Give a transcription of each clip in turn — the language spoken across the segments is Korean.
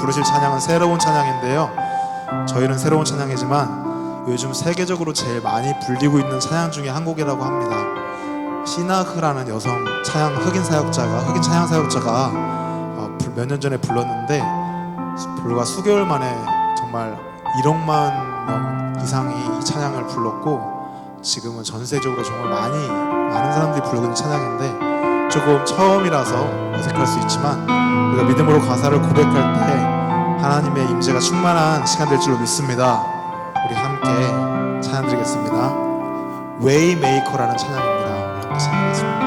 부르실 찬양은 새로운 찬양인데요, 저희는 새로운 찬양이지만 요즘 세계적으로 제일 많이 불리고 있는 찬양 중에 한 곡이라고 합니다. 시나흐라는 여성 찬양 흑인 찬양 사역자가 몇 년 전에 불렀는데 불과 수개월 만에 정말 1억만 명 이상이 이 찬양을 불렀고, 지금은 전 세계적으로 정말 많은 사람들이 부르고 있는 찬양인데, 조금 처음이라서 어색할 수 있지만 우리가 믿음으로 가사를 고백할 때 하나님의 임재가 충만한 시간 될 줄로 믿습니다. 우리 함께 찬양 드리겠습니다. 웨이메이커라는 찬양입니다. 우리 함께 찬양하겠습니다.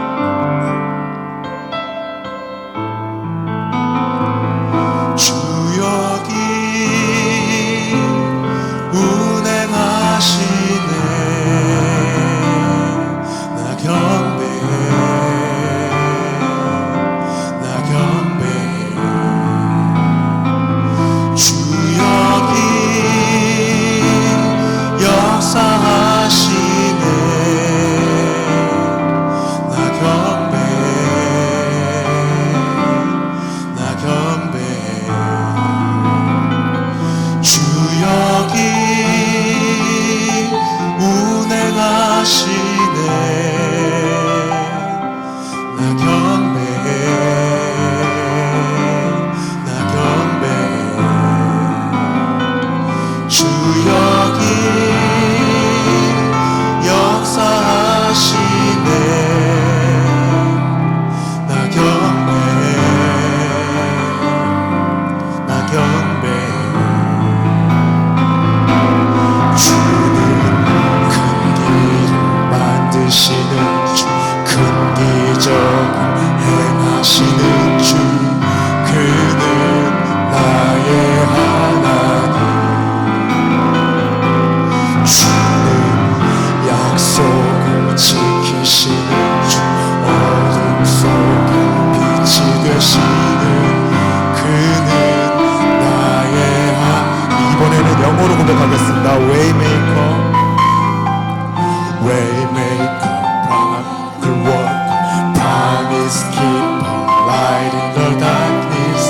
이번에는 영어로 고백하겠습니다. Waymaker, Waymaker, good work, promise keeper, light in the darkness,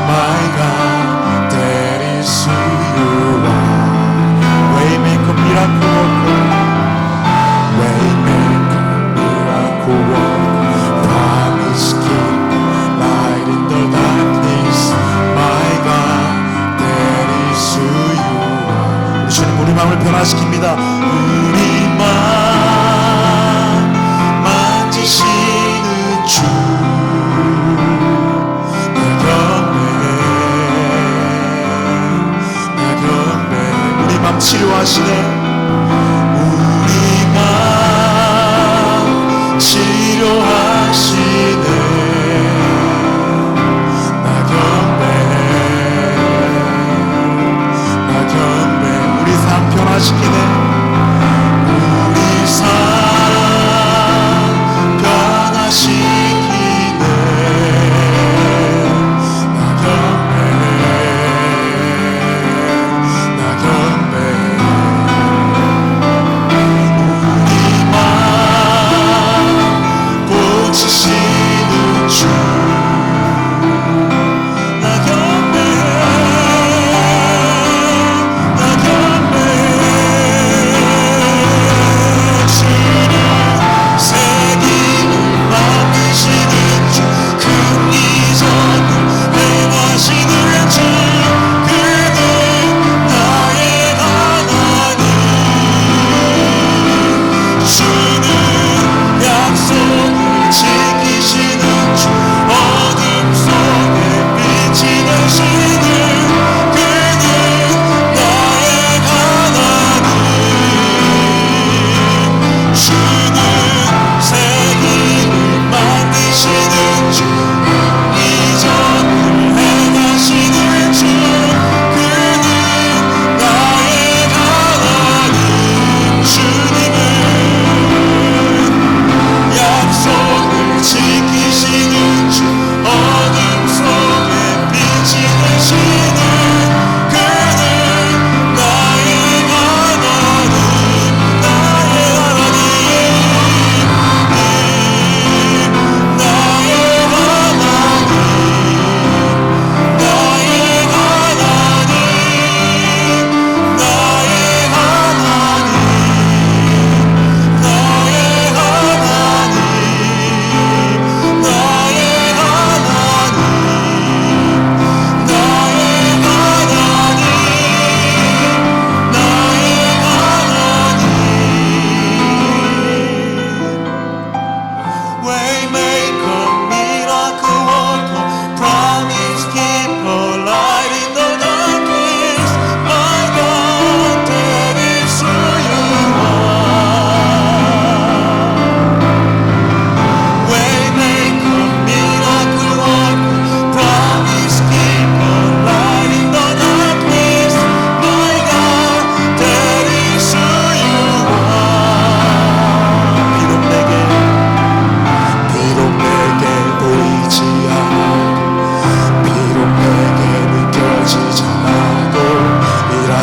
my God, that is who you are. Waymaker, miracle worker, Waymaker, miracle worker, promise keeper, light in the darkness, my God, that is who you are. 우리 주님, 우리 마음을 변화시킵니다. 우리 마음 만지시는 주, 나 경배, 우리 마음 치료하시네. 우리 마음 치료하시네. 나 경배, 우리 삶 변화시키네. 우리 삶 변화시키네. 나 경배, 우리 마음 고치시는 주, 나 경배, 나 경배.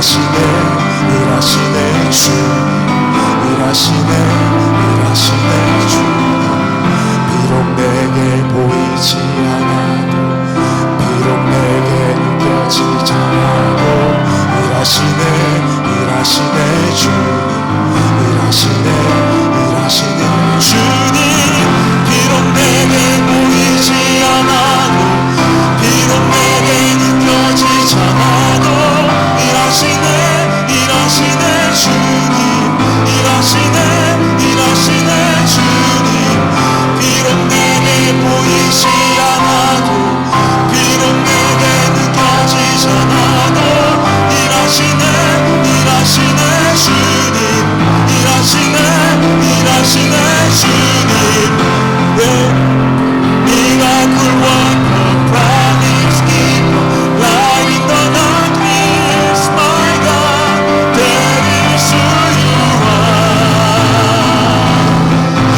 일하시네 주 일하시네 주 비록 내게 보이지 않아도 비록 내게 느껴지지 않아도 일하시네 주 일하시네 주님 비록 내게 보이지 않아도 비록 내게 느껴지지 않아도 일하시네 주님 일하시네 주님 비록 내게 보이지 않아도 비록 내게 느껴지지 않아도 일하시네 주님 일하시네 주님 네. Miracle worker, promise keeper, light in the darkness, my God, that is who you are.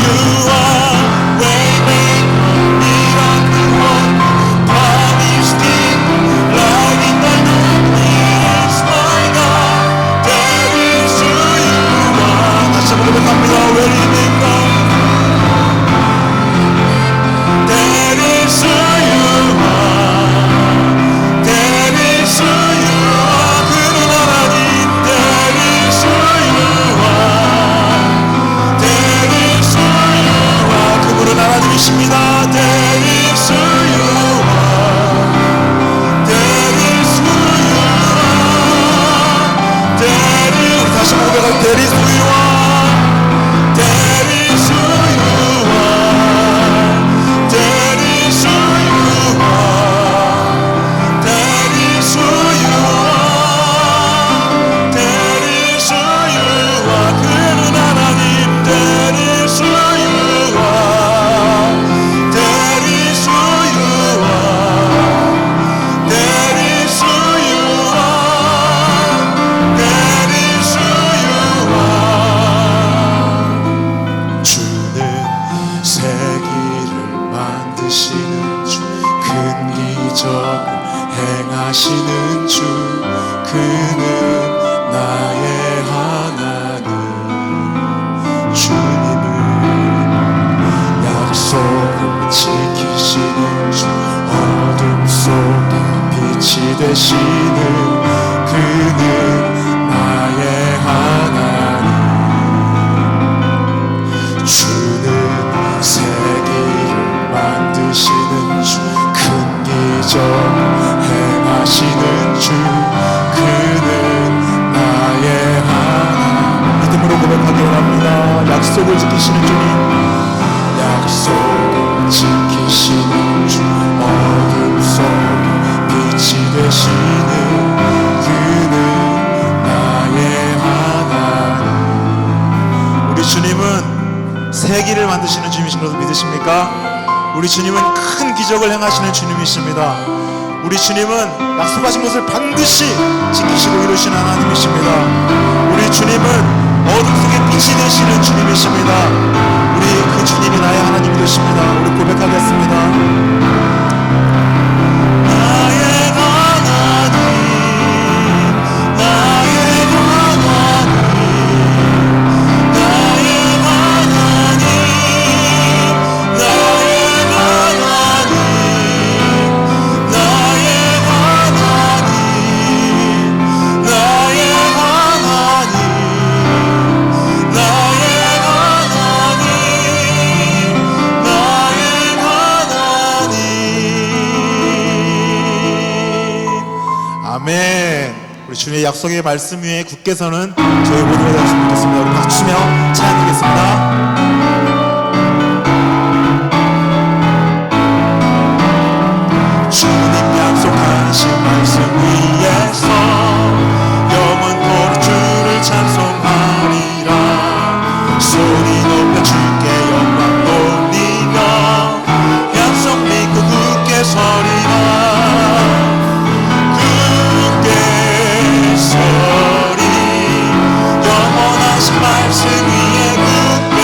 You are waymaker, miracle worker, promise keeper, light in the darkness, my God, that is who you are. 다시 한번 고백합니다. Waymaker. 행하시는 주 그는 나의 하나님 주님은 약속을 지키시는 주 어둠 속에 빛이 되시는 그는 나의 하나님 주는 세기를 만드시는 주 큰 기적 행하시는 주 그는 나의 하나님 믿음으로 고백하기 원합니다. 약속을 지키시는 주님 약속을 지키시는 주 어둠 속에 빛이 되시는 그는 나의 하나님 우리 주님은 세기를 만드시는 주님이신 것을 믿으십니까? 우리 주님은 큰 기적을 행하시는 주님이십니다. 우리 주님은 약속하신 것을 반드시 지키시고 이루시는 하나님이십니다. 우리 주님은 어둠 속에 빛이 되시는 주님이십니다. 우리 그 주님이 나의 하나님이 되십니다. 우리 고백하겠습니다. 아멘. 우리 주님의 약속의 말씀 위에 굳게 서는 저희 모두가 되었으면 좋겠습니다. 우리 박수며 찬양드리겠습니다. 주님 약속하신 말씀 위에서 영원토록 주를 찬송하리라. 소리 높여 주께 영광 돌리며 약속 믿고 굳게 서리라. 굳게 서리 영원하신 말씀 위에 굳게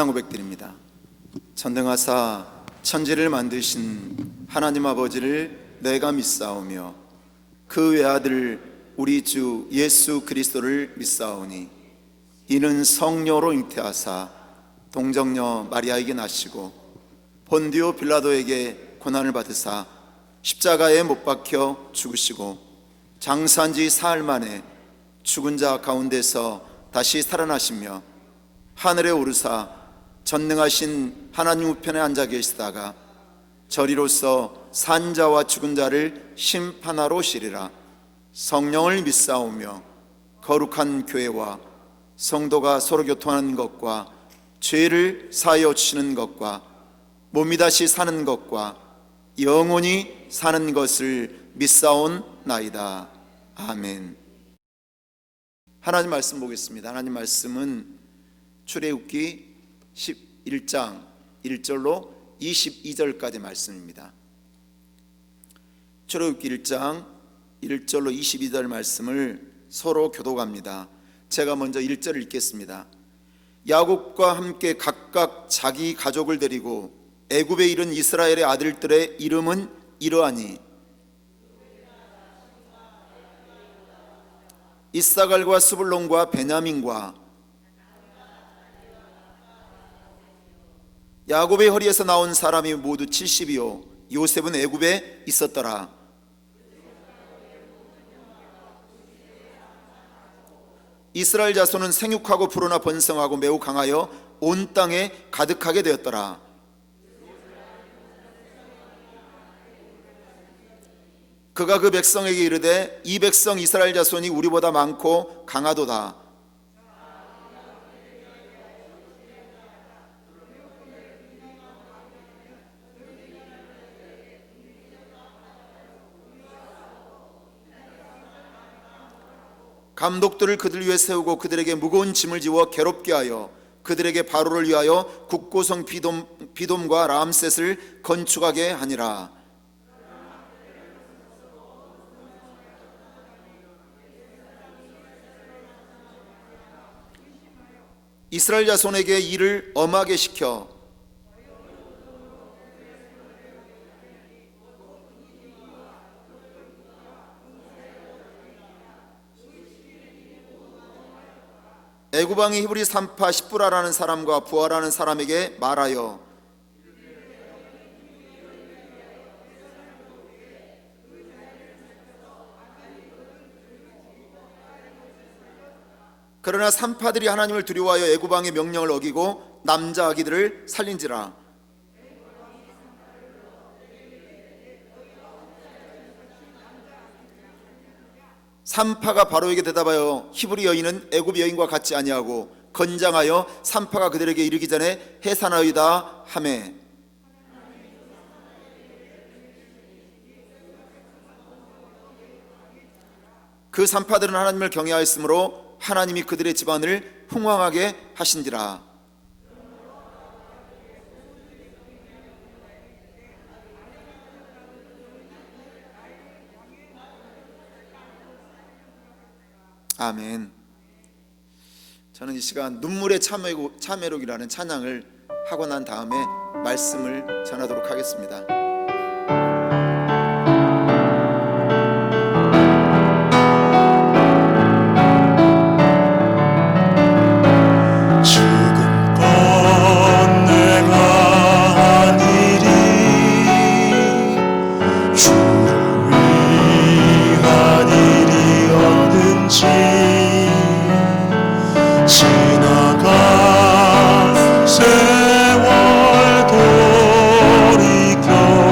찬양 고백드립니다. 전능하사 천지를 만드신 하나님 아버지를 내가 믿사오며 그 외아들 우리 주 예수 그리스도를 믿사오니 이는 성녀로 잉태하사 동정녀 마리아에게 나시고 본디오 빌라도에게 고난을 받으사 십자가에 못 박혀 죽으시고 장사한 지 사흘 만에 죽은 자 가운데서 다시 살아나시며 하늘에 오르사 전능하신 하나님 우편에 앉아 계시다가 저리로서 산 자와 죽은 자를 심판하러 오시리라. 성령을 믿사오며 거룩한 교회와 성도가 서로 교통하는 것과 죄를 사하여 주시는 것과 몸이 다시 사는 것과 영원히 사는 것을 믿사온나이다. 아멘. 하나님 말씀 보겠습니다. 하나님 말씀은 출애굽기 11장 1절로 22절까지 말씀입니다. 출애굽기 1장 1절로 22절 말씀을 서로 교독합니다. 제가 먼저 1절을 읽겠습니다. 야곱과 함께 각각 자기 가족을 데리고 애굽에 이른 이스라엘의 아들들의 이름은 이러하니 이사갈과 스불론과 베냐민과 야곱의 허리에서 나온 사람이 모두 70이요 요셉은 애굽에 있었더라. 이스라엘 자손은 생육하고 불어나 번성하고 매우 강하여 온 땅에 가득하게 되었더라. 그가 그 백성에게 이르되 이 백성 이스라엘 자손이 우리보다 많고 강하도다. 감독들을 그들 위에 세우고 그들에게 무거운 짐을 지워 괴롭게 하여 그들에게 바로를 위하여 국고성 비돔과 람셋을 건축하게 하니라. 이스라엘 자손에게 일을 엄하게 시켜 애굽 왕이 히브리 산파 십부라라는 사람과 부하라는 사람에게 말하여 그러나 산파들이 하나님을 두려워하여 애굽 왕의 명령을 어기고 남자 아기들을 살린지라. 산파가 바로에게 대답하여 히브리 여인은 애굽 여인과 같지 아니하고 건장하여 산파가 그들에게 이르기 전에 해산하이다 하매 그 산파들은 하나님을 경외하였으므로 하나님이 그들의 집안을 흥왕하게 하신지라. 아멘. 저는 이 시간 눈물의 참회록이라는 찬양을 하고 난 다음에 말씀을 전하도록 하겠습니다. 지나간 세월 돌이켜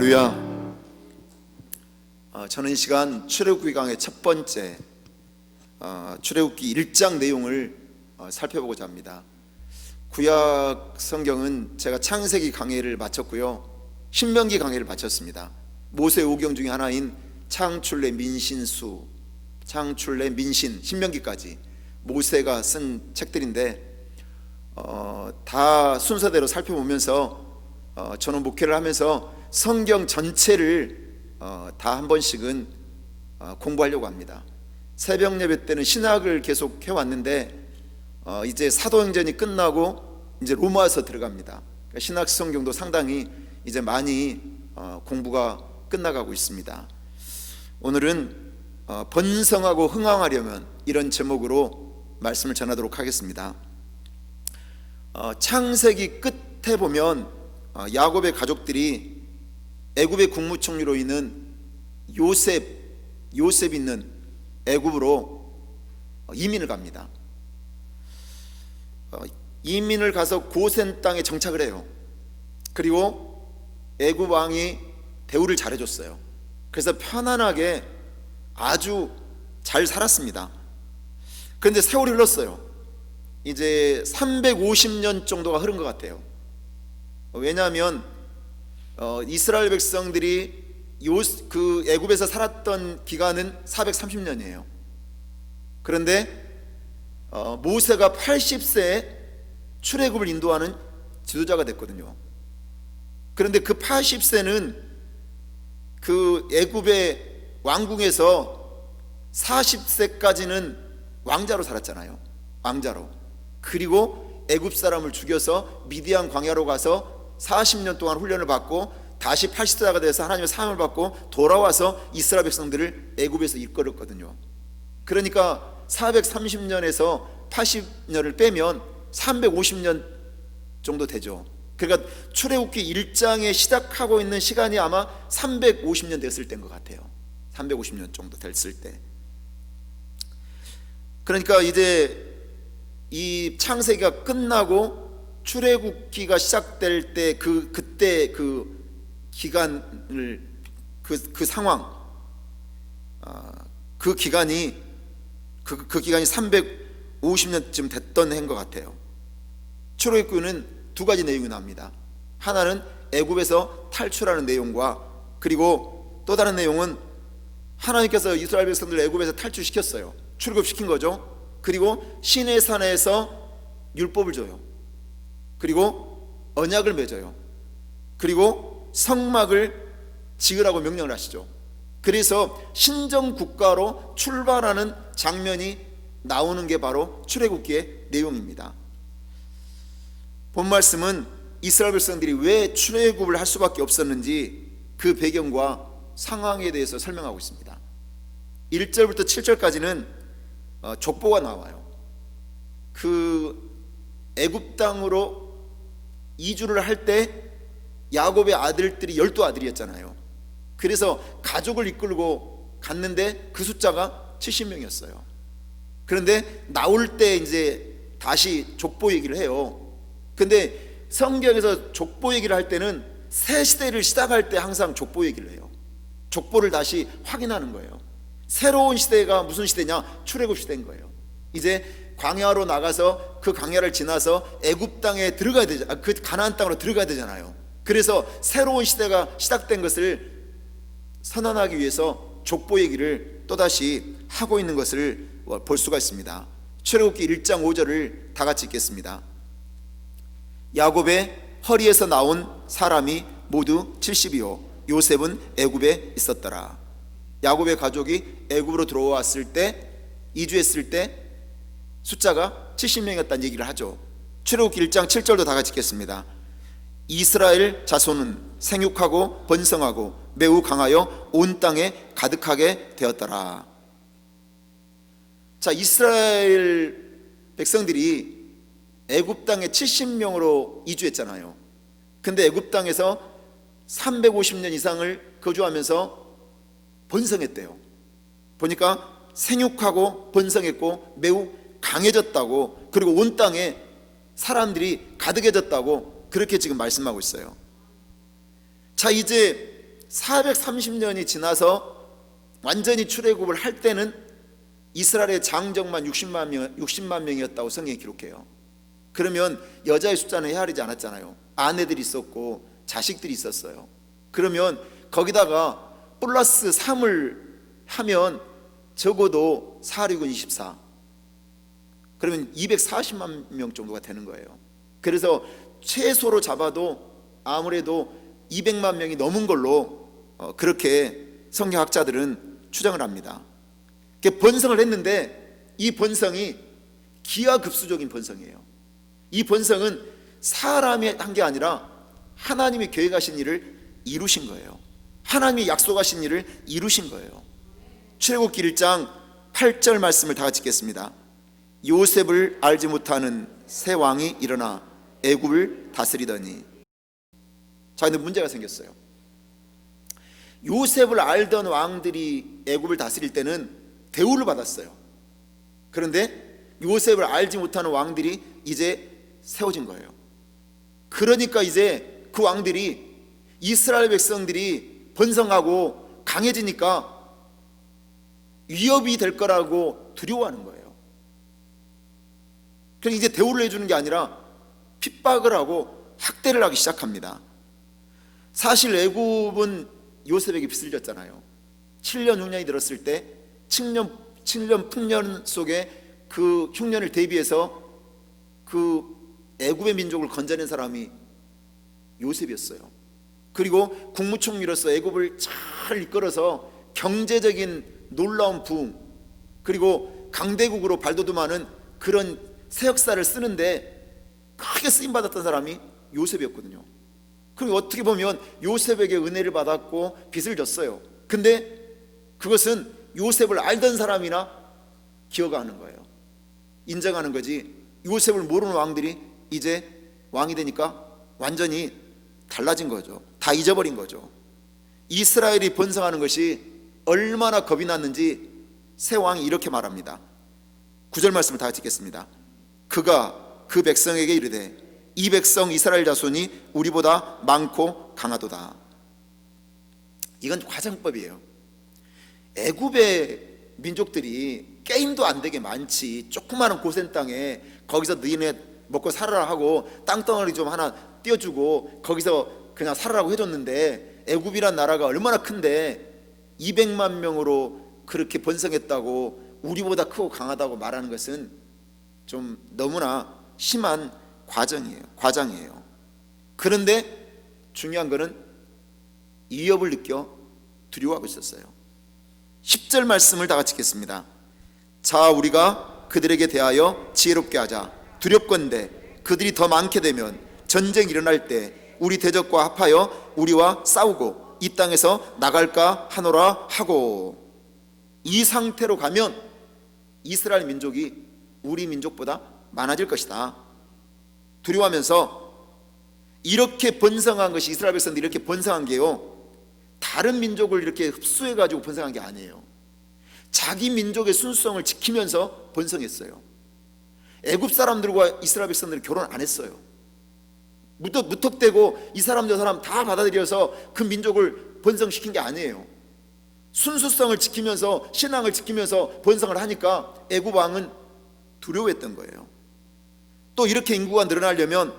할렐루야. 저는 이 시간 출애굽기 강의 첫 번째 출애굽기 1장 내용을 살펴보고자 합니다. 구약 성경은 제가 창세기 강해를 마쳤고요, 신명기 강해를 마쳤습니다. 모세 오경 중에 하나인 창출래 민신수, 창출래 민신, 신명기까지 모세가 쓴 책들인데 다 순서대로 살펴보면서 저는 목회를 하면서 성경 전체를 다 한 번씩은 공부하려고 합니다. 새벽 예배 때는 신학을 계속 해왔는데 이제 사도행전이 끝나고 이제 로마서 들어갑니다. 그러니까 신학 성경도 상당히 이제 많이 공부가 끝나가고 있습니다. 오늘은 번성하고 흥왕하려면, 이런 제목으로 말씀을 전하도록 하겠습니다. 창세기 끝에 보면 야곱의 가족들이 애굽의 국무총리로 있는 요셉 있는 애굽으로 이민을 갑니다. 이민을 가서 고센 땅에 정착을 해요. 그리고 애굽 왕이 대우를 잘해줬어요. 그래서 편안하게 아주 잘 살았습니다. 그런데 세월이 흘렀어요. 이제 350년 정도가 흐른 것 같아요. 왜냐하면 이스라엘 백성들이 그 애굽에서 살았던 기간은 430년이에요. 그런데 모세가 80세에 출애굽을 인도하는 지도자가 됐거든요. 그런데 그 80세는 그 애굽의 왕궁에서 40세까지는 왕자로 살았잖아요. 왕자로. 그리고 애굽 사람을 죽여서 미디안 광야로 가서 40년 동안 훈련을 받고 다시 80세가 돼서 하나님의 사함을 받고 돌아와서 이스라엘 백성들을 애굽에서 이끌었거든요. 그러니까 430년에서 80년을 빼면 350년 정도 되죠. 그러니까 출애굽기 1장에 시작하고 있는 시간이 아마 350년 됐을 때인 것 같아요. 350년 정도 됐을 때. 그러니까 이제 이 창세기가 끝나고 출애굽기가 시작될 때 그때 그 기간을 그 상황, 그 기간이 350년쯤 됐던 해인 것 같아요. 출애굽기는 두 가지 내용이 나옵니다. 하나는 애굽에서 탈출하는 내용과, 그리고 또 다른 내용은 하나님께서 이스라엘 백성들을 애굽에서 탈출시켰어요. 출애굽시킨 거죠. 그리고 시내산에서 율법을 줘요. 그리고 언약을 맺어요. 그리고 성막을 지으라고 명령을 하시죠. 그래서 신정 국가로 출발하는 장면이 나오는 게 바로 출애굽기의 내용입니다. 본 말씀은 이스라엘 백성들이 왜 출애굽을 할 수밖에 없었는지 그 배경과 상황에 대해서 설명하고 있습니다. 1절부터 7절까지는 족보가 나와요. 그 애굽 땅으로 이주를 할 때 야곱의 아들들이 12아들이었잖아요. 그래서 가족을 이끌고 갔는데 그 숫자가 70명이었어요. 그런데 나올 때 이제 다시 족보 얘기를 해요. 근데 성경에서 족보 얘기를 할 때는 새 시대를 시작할 때 항상 족보 얘기를 해요. 족보를 다시 확인하는 거예요. 새로운 시대가 무슨 시대냐? 출애굽 시대인 거예요. 이제 광야로 나가서 그 광야를 지나서 애굽 땅에 들어가야 되잖아요. 그 가나안 땅으로 들어가야 되잖아요. 그래서 새로운 시대가 시작된 것을 선언하기 위해서 족보 얘기를 또다시 하고 있는 것을 볼 수가 있습니다. 출애굽기 1장 5절을 다 같이 읽겠습니다. 야곱의 허리에서 나온 사람이 모두 70이요 요셉은 애굽에 있었더라. 야곱의 가족이 애굽으로 들어왔을 때, 이주했을 때 숫자가 70명이었다는 얘기를 하죠. 출애굽기 1장 7절도 다 같이 읽겠습니다. 이스라엘 자손은 생육하고 번성하고 매우 강하여 온 땅에 가득하게 되었더라. 자, 이스라엘 백성들이 애굽 땅에 70명으로 이주했잖아요. 근데 애굽 땅에서 350년 이상을 거주하면서 번성했대요. 보니까 생육하고 번성했고 매우 강해졌다고, 그리고 온 땅에 사람들이 가득해졌다고 그렇게 지금 말씀하고 있어요. 자, 이제 430년이 지나서 완전히 출애굽을 할 때는 이스라엘의 장정만 60만 명이었다고 성경이 기록해요. 그러면 여자의 숫자는 헤아리지 않았잖아요. 아내들이 있었고 자식들이 있었어요. 그러면 거기다가 플러스 3을 하면 적어도 4, 6은 24. 그러면 240만 명 정도가 되는 거예요. 그래서 최소로 잡아도 아무래도 200만 명이 넘은 걸로 그렇게 성경학자들은 추정을 합니다. 번성을 했는데 이 번성이 기하급수적인 번성이에요. 이 번성은 사람이 한 게 아니라 하나님이 계획하신 일을 이루신 거예요. 하나님이 약속하신 일을 이루신 거예요. 출애굽기 1장 8절 말씀을 다 같이 읽겠습니다. 요셉을 알지 못하는 새 왕이 일어나 애굽을 다스리더니. 자, 근데 문제가 생겼어요. 요셉을 알던 왕들이 애굽을 다스릴 때는 대우를 받았어요. 그런데 요셉을 알지 못하는 왕들이 이제 세워진 거예요. 그러니까 이제 그 왕들이 이스라엘 백성들이 번성하고 강해지니까 위협이 될 거라고 두려워하는 거예요. 그래서 이제 대우를 해주는 게 아니라 핍박을 하고 학대를 하기 시작합니다. 사실 애굽은 요셉에게 빚을 졌잖아요. 7년 흉년이 들었을 때 7년 풍년 속에 그 흉년을 대비해서 그 애굽의 민족을 건져낸 사람이 요셉이었어요. 그리고 국무총리로서 애굽을 잘 이끌어서 경제적인 놀라운 부흥, 그리고 강대국으로 발돋움하는 그런 새 역사를 쓰는데 크게 쓰임받았던 사람이 요셉이었거든요. 그리고 어떻게 보면 요셉에게 은혜를 받았고 빚을 졌어요. 근데 그것은 요셉을 알던 사람이나 기억하는 거예요. 인정하는 거지. 요셉을 모르는 왕들이 이제 왕이 되니까 완전히 달라진 거죠. 다 잊어버린 거죠. 이스라엘이 번성하는 것이 얼마나 겁이 났는지 새 왕이 이렇게 말합니다. 9절 말씀을 다 같이 읽겠습니다. 그가 그 백성에게 이르되 이 백성 이스라엘 자손이 우리보다 많고 강하도다. 이건 과정법이에요. 애굽의 민족들이 게임도 안 되게 많지. 조그마한 고센 땅에 거기서 너희네 먹고 살아라 하고 땅덩어리 좀 하나 띄워주고 거기서 그냥 살아라고 해줬는데, 애굽이란 나라가 얼마나 큰데 200만 명으로 그렇게 번성했다고 우리보다 크고 강하다고 말하는 것은 좀 너무나 심한 과장이에요. 그런데 중요한 것은 위협을 느껴 두려워하고 있었어요. 10절 말씀을 다 같이 읽겠습니다. 자, 우리가 그들에게 대하여 지혜롭게 하자. 두렵건대 그들이 더 많게 되면 전쟁이 일어날 때 우리 대적과 합하여 우리와 싸우고 이 땅에서 나갈까 하노라 하고. 이 상태로 가면 이스라엘 민족이 우리 민족보다 많아질 것이다. 두려워하면서 이렇게 번성한 것이, 이스라엘 백성들이 이렇게 번성한 게요, 다른 민족을 이렇게 흡수해가지고 번성한 게 아니에요. 자기 민족의 순수성을 지키면서 번성했어요. 애굽 사람들과 이스라엘 백성들은 결혼 안 했어요. 무턱대고 이 사람 저 사람 다 받아들여서 그 민족을 번성시킨 게 아니에요. 순수성을 지키면서 신앙을 지키면서 번성을 하니까 애굽 왕은 두려워했던 거예요. 또 이렇게 인구가 늘어나려면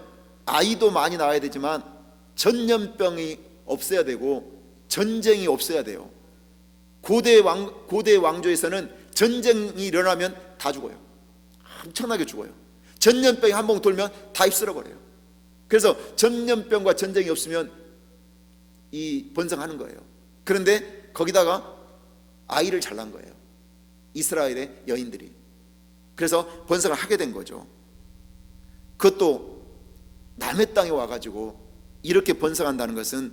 아이도 많이 낳아야 되지만 전염병이 없어야 되고 전쟁이 없어야 돼요. 고대 왕조에서는 전쟁이 일어나면 다 죽어요. 엄청나게 죽어요. 전염병이 한 번 돌면 다 휩쓸어버려요. 그래서 전염병과 전쟁이 없으면 이 번성하는 거예요. 그런데 거기다가 아이를 잘 낳은 거예요, 이스라엘의 여인들이. 그래서 번성을 하게 된 거죠. 그것도 남의 땅에 와가지고 이렇게 번성한다는 것은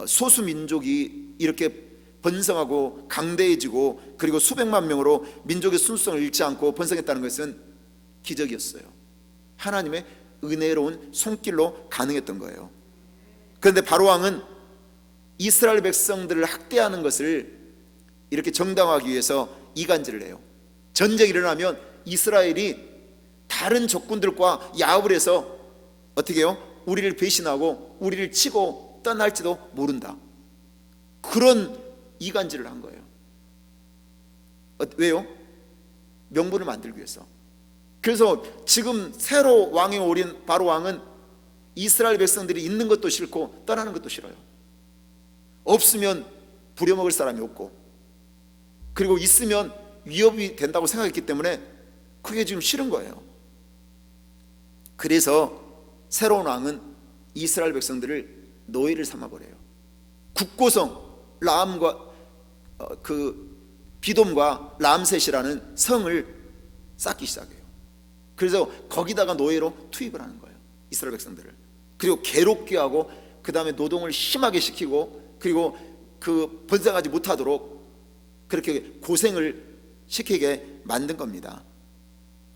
소수 민족이 이렇게 번성하고 강대해지고 그리고 수백만 명으로 민족의 순수성을 잃지 않고 번성했다는 것은 기적이었어요. 하나님의 은혜로운 손길로 가능했던 거예요. 그런데 바로왕은 이스라엘 백성들을 학대하는 것을 이렇게 정당화하기 위해서 이간질을 해요. 전쟁이 일어나면 이스라엘이 다른 적군들과 야합을 해서 어떻게 해요? 우리를 배신하고 우리를 치고 떠날지도 모른다. 그런 이간질을 한 거예요. 왜요? 명분을 만들기 위해서. 그래서 지금 새로 왕에 오른 바로 왕은 이스라엘 백성들이 있는 것도 싫고 떠나는 것도 싫어요. 없으면 부려먹을 사람이 없고, 그리고 있으면 위협이 된다고 생각했기 때문에 그게 지금 싫은 거예요. 그래서 새로운 왕은 이스라엘 백성들을 노예를 삼아버려요. 국고성 라암과 비돔과 람셋이라는 성을 쌓기 시작해요. 그래서 거기다가 노예로 투입을 하는 거예요, 이스라엘 백성들을. 그리고 괴롭게 하고, 그 다음에 노동을 심하게 시키고, 그리고 번성하지 못하도록 그렇게 고생을 시키게 만든 겁니다.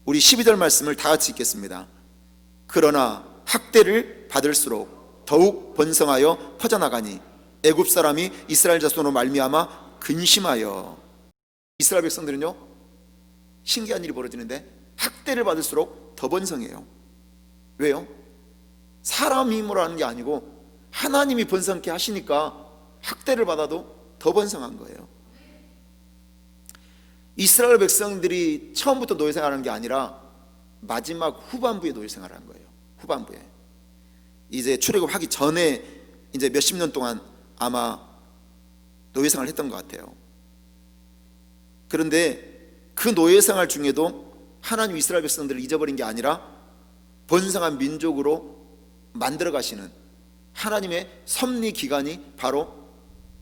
우리 12절 말씀을 다 같이 읽겠습니다. 그러나 학대를 받을수록 더욱 번성하여 퍼져나가니 애굽 사람이 이스라엘 자손으로 말미암아 근심하여. 이스라엘 백성들은요, 신기한 일이 벌어지는데 학대를 받을수록 더 번성해요. 왜요? 사람 힘으로 하는 게 아니고 하나님이 번성케 하시니까 학대를 받아도 더 번성한 거예요. 이스라엘 백성들이 처음부터 노예 생활하는 게 아니라 마지막 후반부에 노예 생활하는 거예요. 후반부에 이제 출애굽하기 전에 이제 몇십 년 동안 아마 노예 생활을 했던 것 같아요. 그런데 그 노예 생활 중에도 하나님 이스라엘 백성들을 잊어버린 게 아니라 번성한 민족으로 만들어 가시는 하나님의 섭리 기간이 바로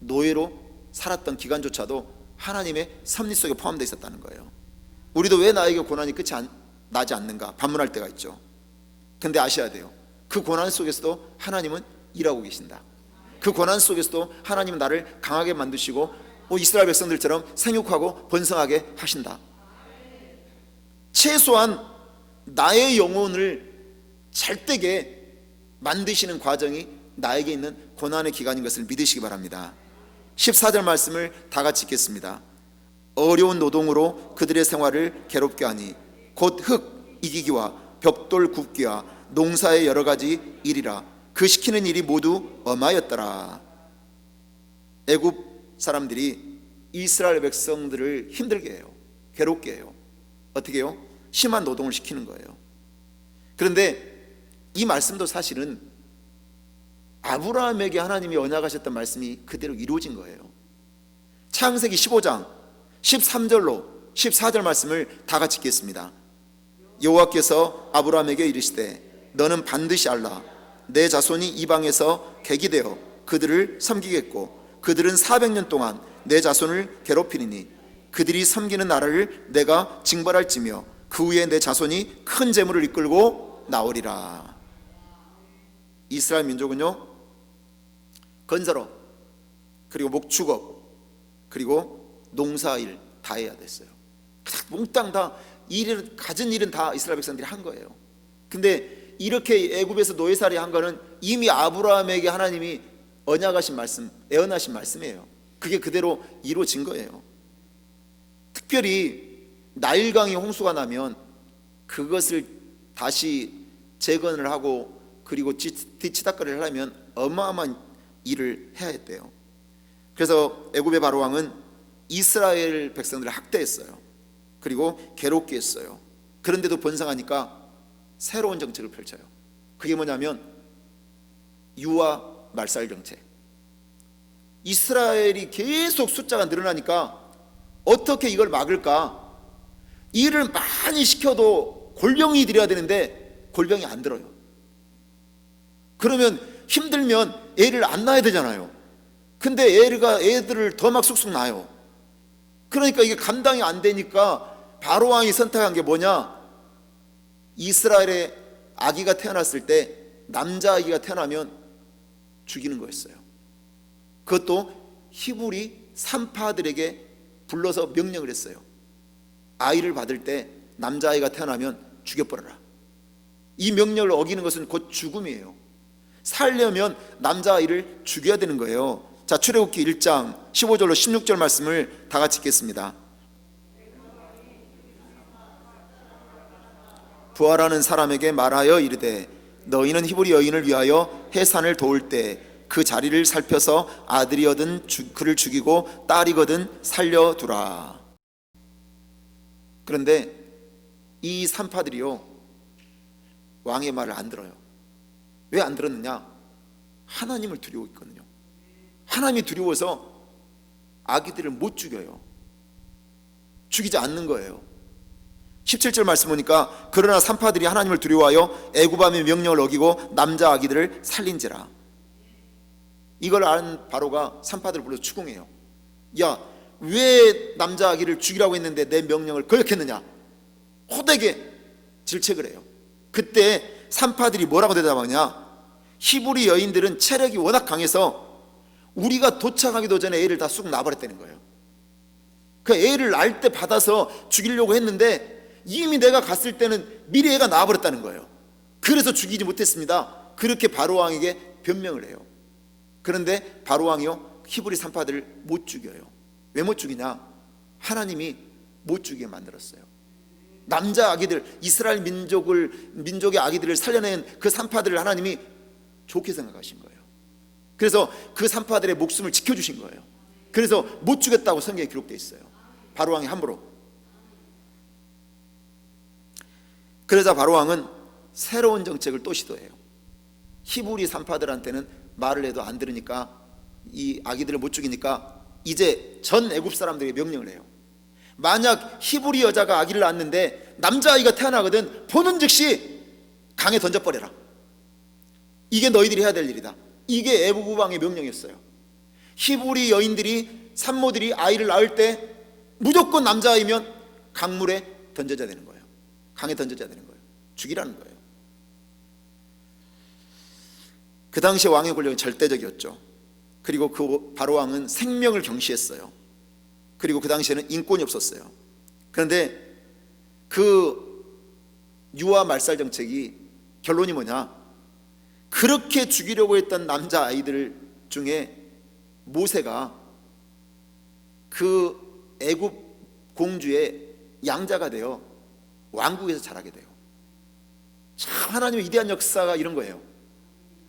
노예로 살았던 기간조차도 하나님의 섭리 속에 포함되어 있었다는 거예요. 우리도 왜 나에게 고난이 끝이 나지 않는가 반문할 때가 있죠. 근데 아셔야 돼요, 그 고난 속에서도 하나님은 일하고 계신다. 그 고난 속에서도 하나님은 나를 강하게 만드시고 이스라엘 백성들처럼 생육하고 번성하게 하신다. 최소한 나의 영혼을 잘되게 만드시는 과정이 나에게 있는 고난의 기간인 것을 믿으시기 바랍니다. 14절 말씀을 다 같이 읽겠습니다. 어려운 노동으로 그들의 생활을 괴롭게 하니 곧 흙 이기기와 벽돌 굽기와 농사의 여러 가지 일이라. 그 시키는 일이 모두 엄하였더라. 애굽 사람들이 이스라엘 백성들을 힘들게 해요. 괴롭게 해요. 어떻게 해요? 심한 노동을 시키는 거예요. 그런데 이 말씀도 사실은 아브라함에게 하나님이 언약하셨던 말씀이 그대로 이루어진 거예요. 창세기 15장 13절로 14절 말씀을 다 같이 읽겠습니다. 여호와께서 아브라함에게 이르시되 너는 반드시 알라. 내 자손이 이방에서 객이 되어 그들을 섬기겠고 그들은 400년 동안 내 자손을 괴롭히리니 그들이 섬기는 나라를 내가 징벌할지며 그 후에 내 자손이 큰 재물을 이끌고 나오리라. 이스라엘 민족은요, 건설업, 그리고 목축업, 그리고 농사일 다 해야 됐어요. 몽땅 다 일을, 가진 일은 다 이스라엘 백성들이 한 거예요. 근데 이렇게 애굽에서 노예살이 한 거는 이미 아브라함에게 하나님이 언약하신 말씀, 애언하신 말씀이에요. 그게 그대로 이루어진 거예요. 특별히 나일강이 홍수가 나면 그것을 다시 재건을 하고 그리고 뒤치다거리를 하려면 어마어마한 일을 해야 했대요. 그래서 애굽의 바로 왕은 이스라엘 백성들을 학대했어요. 그리고 괴롭게 했어요. 그런데도 번성하니까 새로운 정책을 펼쳐요. 그게 뭐냐면 유아 말살 정책. 이스라엘이 계속 숫자가 늘어나니까 어떻게 이걸 막을까? 일을 많이 시켜도 골병이 들여야 되는데 골병이 안 들어요. 그러면 힘들면 애를 안 낳아야 되잖아요. 근데 애들을 더 막 쑥쑥 낳아요. 그러니까 이게 감당이 안 되니까 바로 왕이 선택한 게 뭐냐? 이스라엘의 아기가 태어났을 때 남자아기가 태어나면 죽이는 거였어요. 그것도 히브리 산파들에게 불러서 명령을 했어요. 아이를 받을 때 남자아이가 태어나면 죽여버려라. 이 명령을 어기는 것은 곧 죽음이에요. 살려면 남자아이를 죽여야 되는 거예요. 자, 출애굽기 1장 15절로 16절 말씀을 다 같이 읽겠습니다. 부하라는 사람에게 말하여 이르되 너희는 히브리 여인을 위하여 해산을 도울 때 그 자리를 살펴서 아들이거든 그를 죽이고 딸이거든 살려두라. 그런데 이 산파들이요, 왕의 말을 안 들어요. 왜 안 들었느냐? 하나님을 두려워했거든요. 하나님이 두려워서 아기들을 못 죽여요. 죽이지 않는 거예요. 17절 말씀 보니까 그러나 산파들이 하나님을 두려워하여 애굽왕의 명령을 어기고 남자 아기들을 살린지라. 이걸 아는 바로가 산파들을 불러서 추궁해요. 야, 왜 남자 아기를 죽이라고 했는데 내 명령을 거역했느냐? 호되게 질책을 해요. 그때 산파들이 뭐라고 대답하냐? 히브리 여인들은 체력이 워낙 강해서 우리가 도착하기도 전에 애를 다 쑥 놔버렸다는 거예요. 그 애를 날 때 받아서 죽이려고 했는데 이미 내가 갔을 때는 미리 애가 나와버렸다는 거예요. 그래서 죽이지 못했습니다. 그렇게 바로왕에게 변명을 해요. 그런데 바로왕이요, 히브리 산파들을 못 죽여요. 왜 못 죽이냐? 하나님이 못 죽이게 만들었어요. 남자 아기들, 이스라엘 민족의 아기들을 살려낸 그 산파들을 하나님이 좋게 생각하신 거예요. 그래서 그 산파들의 목숨을 지켜주신 거예요. 그래서 못 죽였다고 성경에 기록되어 있어요. 바로왕이 함부로. 그러자 바로왕은 새로운 정책을 또 시도해요. 히브리 산파들한테는 말을 해도 안 들으니까, 이 아기들을 못 죽이니까 이제 전 애굽 사람들에게 명령을 해요. 만약 히브리 여자가 아기를 낳았는데 남자아이가 태어나거든, 보는 즉시 강에 던져버려라. 이게 너희들이 해야 될 일이다. 이게 애굽 왕의 명령이었어요. 히브리 여인들이, 산모들이 아이를 낳을 때 무조건 남자아이면 강물에 던져져야 되는 거예요. 강에 던져져야 되는 거예요. 죽이라는 거예요. 그 당시 왕의 권력은 절대적이었죠. 그리고 그 바로왕은 생명을 경시했어요. 그리고 그 당시에는 인권이 없었어요. 그런데 그 유아 말살 정책이 결론이 뭐냐? 그렇게 죽이려고 했던 남자 아이들 중에 모세가 그 애굽 공주의 양자가 되어 왕국에서 자라게 돼요. 참, 하나님의 위대한 역사가 이런 거예요.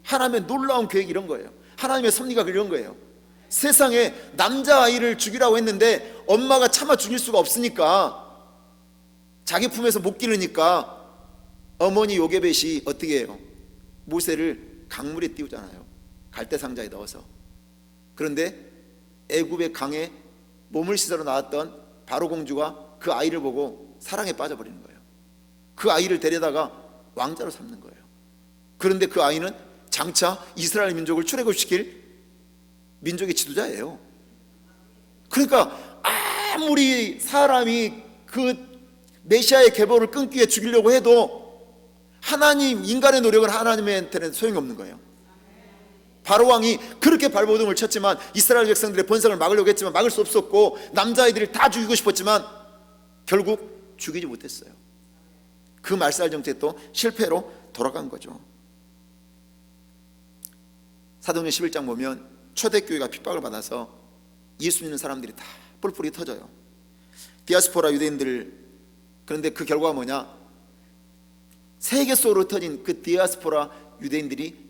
하나님의 놀라운 계획이 이런 거예요. 하나님의 섭리가 이런 거예요. 세상에 남자아이를 죽이라고 했는데 엄마가 차마 죽일 수가 없으니까, 자기 품에서 못 기르니까 어머니 요게벳이 어떻게 해요? 모세를 강물에 띄우잖아요. 갈대상자에 넣어서. 그런데 애굽의 강에 몸을 씻으러 나왔던 바로 공주가 그 아이를 보고 사랑에 빠져버리는 거예요. 그 아이를 데려다가 왕자로 삼는 거예요. 그런데 그 아이는 장차 이스라엘 민족을 출애굽시킬 민족의 지도자예요. 그러니까 아무리 사람이 그 메시아의 계보를 끊기 위해 죽이려고 해도 하나님, 인간의 노력은 하나님한테는 소용이 없는 거예요. 바로왕이 그렇게 발버둥을 쳤지만, 이스라엘 백성들의 번성을 막으려고 했지만 막을 수 없었고, 남자아이들을 다 죽이고 싶었지만 결국 죽이지 못했어요. 그 말살 정책도 실패로 돌아간 거죠. 사도행전 11장 보면 초대교회가 핍박을 받아서 예수 믿는 사람들이 다 뿔뿔이 터져요. 디아스포라 유대인들. 그런데 그 결과가 뭐냐? 세계 속으로 터진 그 디아스포라 유대인들이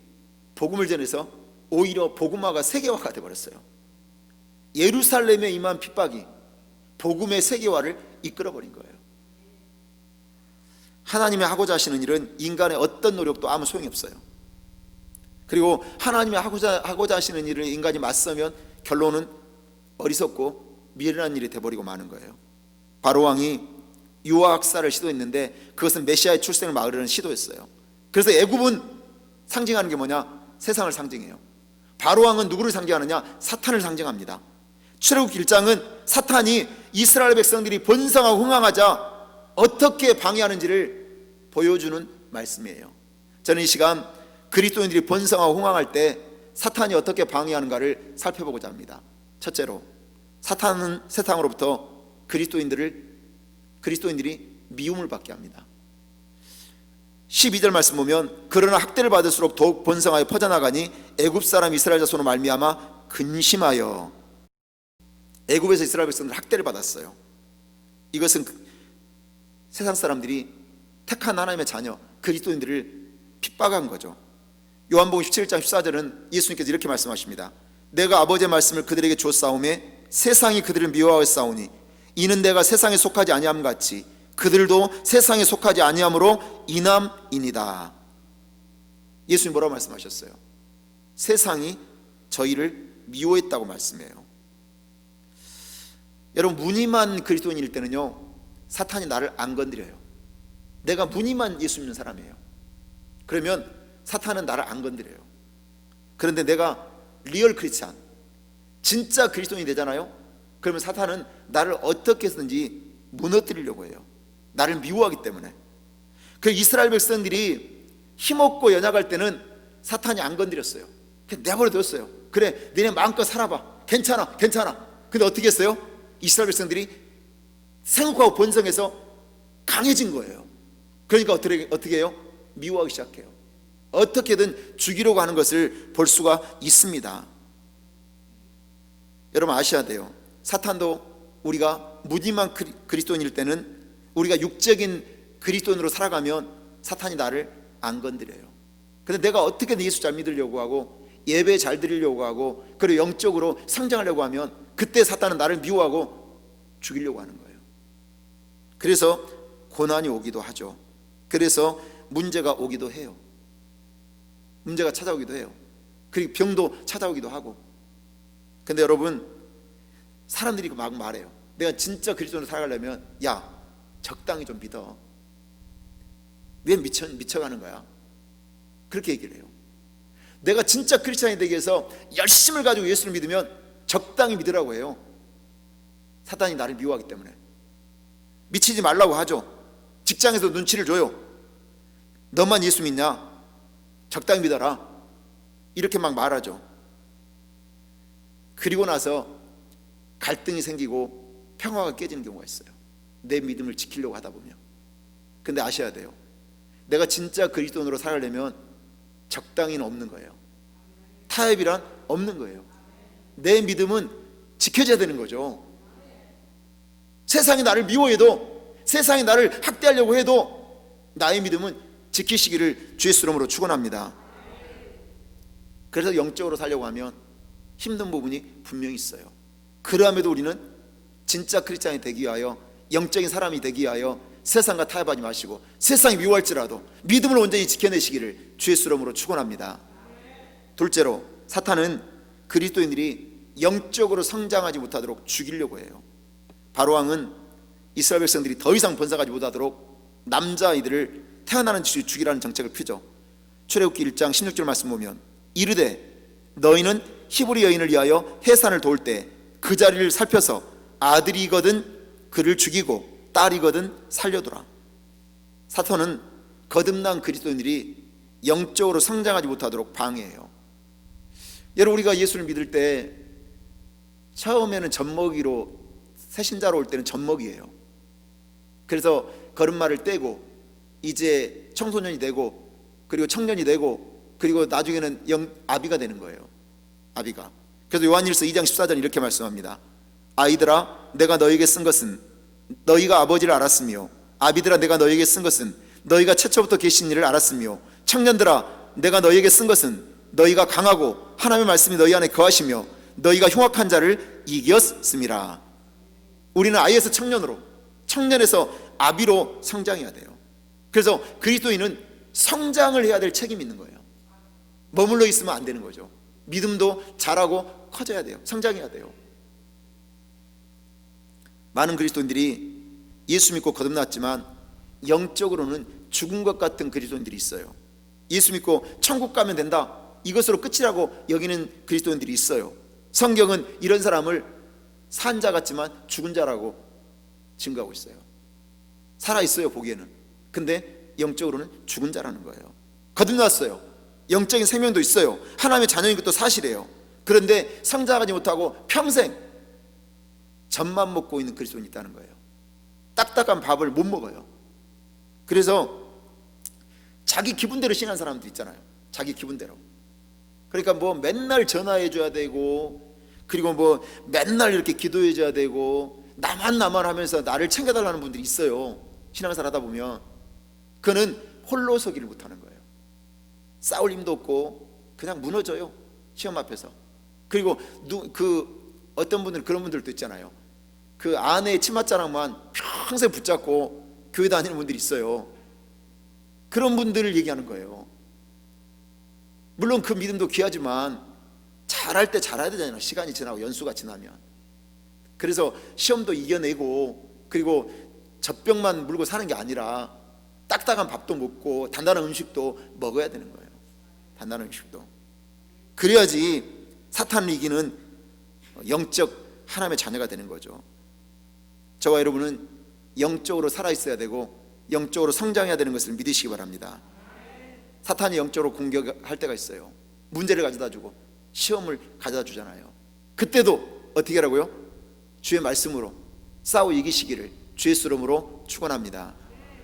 복음을 전해서 오히려 복음화가 세계화가 되어버렸어요. 예루살렘에 임한 핍박이 복음의 세계화를 이끌어버린 거예요. 하나님이 하고자 하시는 일은 인간의 어떤 노력도 아무 소용이 없어요. 그리고 하나님이 하고자 하시는 일을 인간이 맞서면 결론은 어리석고 미련한 일이 돼버리고 마는 거예요. 바로왕이 유아학살을 시도했는데 그것은 메시아의 출생을 막으려는 시도였어요. 그래서 애굽은 상징하는 게 뭐냐? 세상을 상징해요. 바로왕은 누구를 상징하느냐? 사탄을 상징합니다. 출애굽 1장은 사탄이 이스라엘 백성들이 번성하고 흥황하자 어떻게 방해하는지를 보여주는 말씀이에요. 저는 이 시간 그리스도인들이 번성하고 흥황할 때 사탄이 어떻게 방해하는가를 살펴보고자 합니다. 첫째로, 사탄은 세상으로부터 그리스도인들이 미움을 받게 합니다. 12절 말씀 보면 그러나 학대를 받을수록 더욱 번성하여 퍼져나가니 애굽 사람 이스라엘 자손으로 말미암아 근심하여. 애굽에서 이스라엘 백성들 학대를 받았어요. 이것은 세상 사람들이 택한 하나님의 자녀 그리스도인들을 핍박한 거죠. 요한복음 17장 14절은 예수님께서 이렇게 말씀하십니다. 내가 아버지의 말씀을 그들에게 주었사오매 세상이 그들을 미워하였사오니 이는 내가 세상에 속하지 아니함 같이 그들도 세상에 속하지 아니함으로 인함이니이다. 예수님 뭐라고 말씀하셨어요? 세상이 저희를 미워했다고 말씀해요. 여러분, 무늬만 그리스도인일 때는요, 사탄이 나를 안 건드려요. 내가 무늬만 예수 믿는 사람이에요. 그러면 사탄은 나를 안 건드려요. 그런데 내가 리얼 크리스찬, 진짜 그리스도인이 되잖아요. 그러면 사탄은 나를 어떻게 해서든지 무너뜨리려고 해요. 나를 미워하기 때문에. 그 이스라엘 백성들이 힘없고 연약할 때는 사탄이 안 건드렸어요. 그냥 내버려뒀어요. 그래, 니네 마음껏 살아봐. 괜찮아, 괜찮아. 근데 어떻게 했어요? 이스라엘 백성들이 생육하고 번성해서 강해진 거예요. 그러니까 어떻게 해요? 미워하기 시작해요. 어떻게든 죽이려고 하는 것을 볼 수가 있습니다. 여러분 아셔야 돼요. 사탄도 우리가 무늬만 그리스도인일 때는, 우리가 육적인 그리스도인으로 살아가면 사탄이 나를 안 건드려요. 근데 내가 어떻게든 예수 잘 믿으려고 하고 예배 잘 드리려고 하고 그리고 영적으로 성장하려고 하면 그때 사탄은 나를 미워하고 죽이려고 하는 거예요. 그래서 고난이 오기도 하죠. 그래서 문제가 오기도 해요. 문제가 찾아오기도 해요. 그리고 병도 찾아오기도 하고. 근데 여러분, 사람들이 막 말해요. 내가 진짜 그리스도로 살아가려면 야, 적당히 좀 믿어. 왜 미쳐가는 거야? 그렇게 얘기를 해요. 내가 진짜 크리스찬이 되기 위해서 열심을 가지고 예수를 믿으면 적당히 믿으라고 해요. 사탄이 나를 미워하기 때문에. 미치지 말라고 하죠. 직장에서 눈치를 줘요. 너만 예수 믿냐? 적당히 믿어라. 이렇게 막 말하죠. 그리고 나서 갈등이 생기고 평화가 깨지는 경우가 있어요. 내 믿음을 지키려고 하다 보면. 근데 아셔야 돼요. 내가 진짜 그리스도인으로 살아려면 적당히는 없는 거예요. 타협이란 없는 거예요. 내 믿음은 지켜져야 되는 거죠. 세상이 나를 미워해도, 세상이 나를 학대하려고 해도 나의 믿음은 지키시기를 주의 이름으로 축원합니다. 그래서 영적으로 살려고 하면 힘든 부분이 분명히 있어요. 그럼에도 우리는 진짜 크리스찬이 되기 위하여, 영적인 사람이 되기 위하여 세상과 타협하지 마시고 세상이 미워할지라도 믿음을 온전히 지켜내시기를 주의 이름으로 축원합니다. 둘째로, 사탄은 그리스도인들이 영적으로 성장하지 못하도록 죽이려고 해요. 바로왕은 이스라엘 백성들이 더 이상 번성하지 못하도록 남자아이들을 태어나는 죽이라는 정책을 펴죠. 출애굽기 1장 16절 말씀 보면 이르되 너희는 히브리 여인을 위하여 해산을 도울 때 그 자리를 살펴서 아들이거든 그를 죽이고 딸이거든 살려두라. 사탄은 거듭난 그리스도인들이 영적으로 성장하지 못하도록 방해해요. 여러분, 우리가 예수를 믿을 때 처음에는 젖먹이로, 새신자로 올 때는 젖먹이에요. 그래서 걸음마를 떼고 이제 청소년이 되고 그리고 청년이 되고 그리고 나중에는 아비가 되는 거예요. 아비가. 그래서 요한일서 2장 14절 이렇게 말씀합니다. 아이들아, 내가 너에게 쓴 것은 너희가 아버지를 알았으며, 아비들아, 내가 너에게 쓴 것은 너희가 최초부터 계신 이를 알았으며, 청년들아, 내가 너에게 쓴 것은 너희가 강하고 하나님의 말씀이 너희 안에 거하시며 너희가 흉악한 자를 이겼음이라. 우리는 아이에서 청년으로, 청년에서 아비로 성장해야 돼요. 그래서 그리스도인은 성장을 해야 될 책임이 있는 거예요. 머물러 있으면 안 되는 거죠. 믿음도 자라고 커져야 돼요. 성장해야 돼요. 많은 그리스도인들이 예수 믿고 거듭났지만 영적으로는 죽은 것 같은 그리스도인들이 있어요. 예수 믿고 천국 가면 된다, 이것으로 끝이라고 여기는 그리스도인들이 있어요. 성경은 이런 사람을 산 자 같지만 죽은 자라고 증거하고 있어요. 살아있어요 보기에는. 근데 영적으로는 죽은 자라는 거예요. 거듭났어요. 영적인 생명도 있어요. 하나님의 자녀인 것도 사실이에요. 그런데 성장하지 못하고 평생 젖만 먹고 있는 그리스도인이 있다는 거예요. 딱딱한 밥을 못 먹어요. 그래서 자기 기분대로 신한 사람들 있잖아요. 자기 기분대로. 그러니까 뭐 맨날 전화해 줘야 되고, 그리고 뭐 맨날 이렇게 기도해 줘야 되고, 나만 하면서 나를 챙겨달라는 분들이 있어요. 신앙생활 하다 보면. 그는 홀로 서기를 못하는 거예요. 싸울 힘도 없고 그냥 무너져요, 시험 앞에서. 그리고 어떤 분들은 그런 분들도 있잖아요. 그 아내의 치맛자락만 평생 붙잡고 교회 다니는 분들이 있어요. 그런 분들을 얘기하는 거예요. 물론 그 믿음도 귀하지만 잘할 때 잘해야 되잖아요, 시간이 지나고 연수가 지나면. 그래서 시험도 이겨내고, 그리고 젖병만 물고 사는 게 아니라 딱딱한 밥도 먹고 단단한 음식도 먹어야 되는 거예요. 단단한 음식도. 그래야지 사탄을 이기는 영적 하나님의 자녀가 되는 거죠. 저와 여러분은 영적으로 살아있어야 되고 영적으로 성장해야 되는 것을 믿으시기 바랍니다. 사탄이 영적으로 공격할 때가 있어요. 문제를 가져다 주고 시험을 가져다 주잖아요. 그때도 어떻게 하라고요? 주의 말씀으로 싸워 이기시기를 주의 이름으로 축원합니다.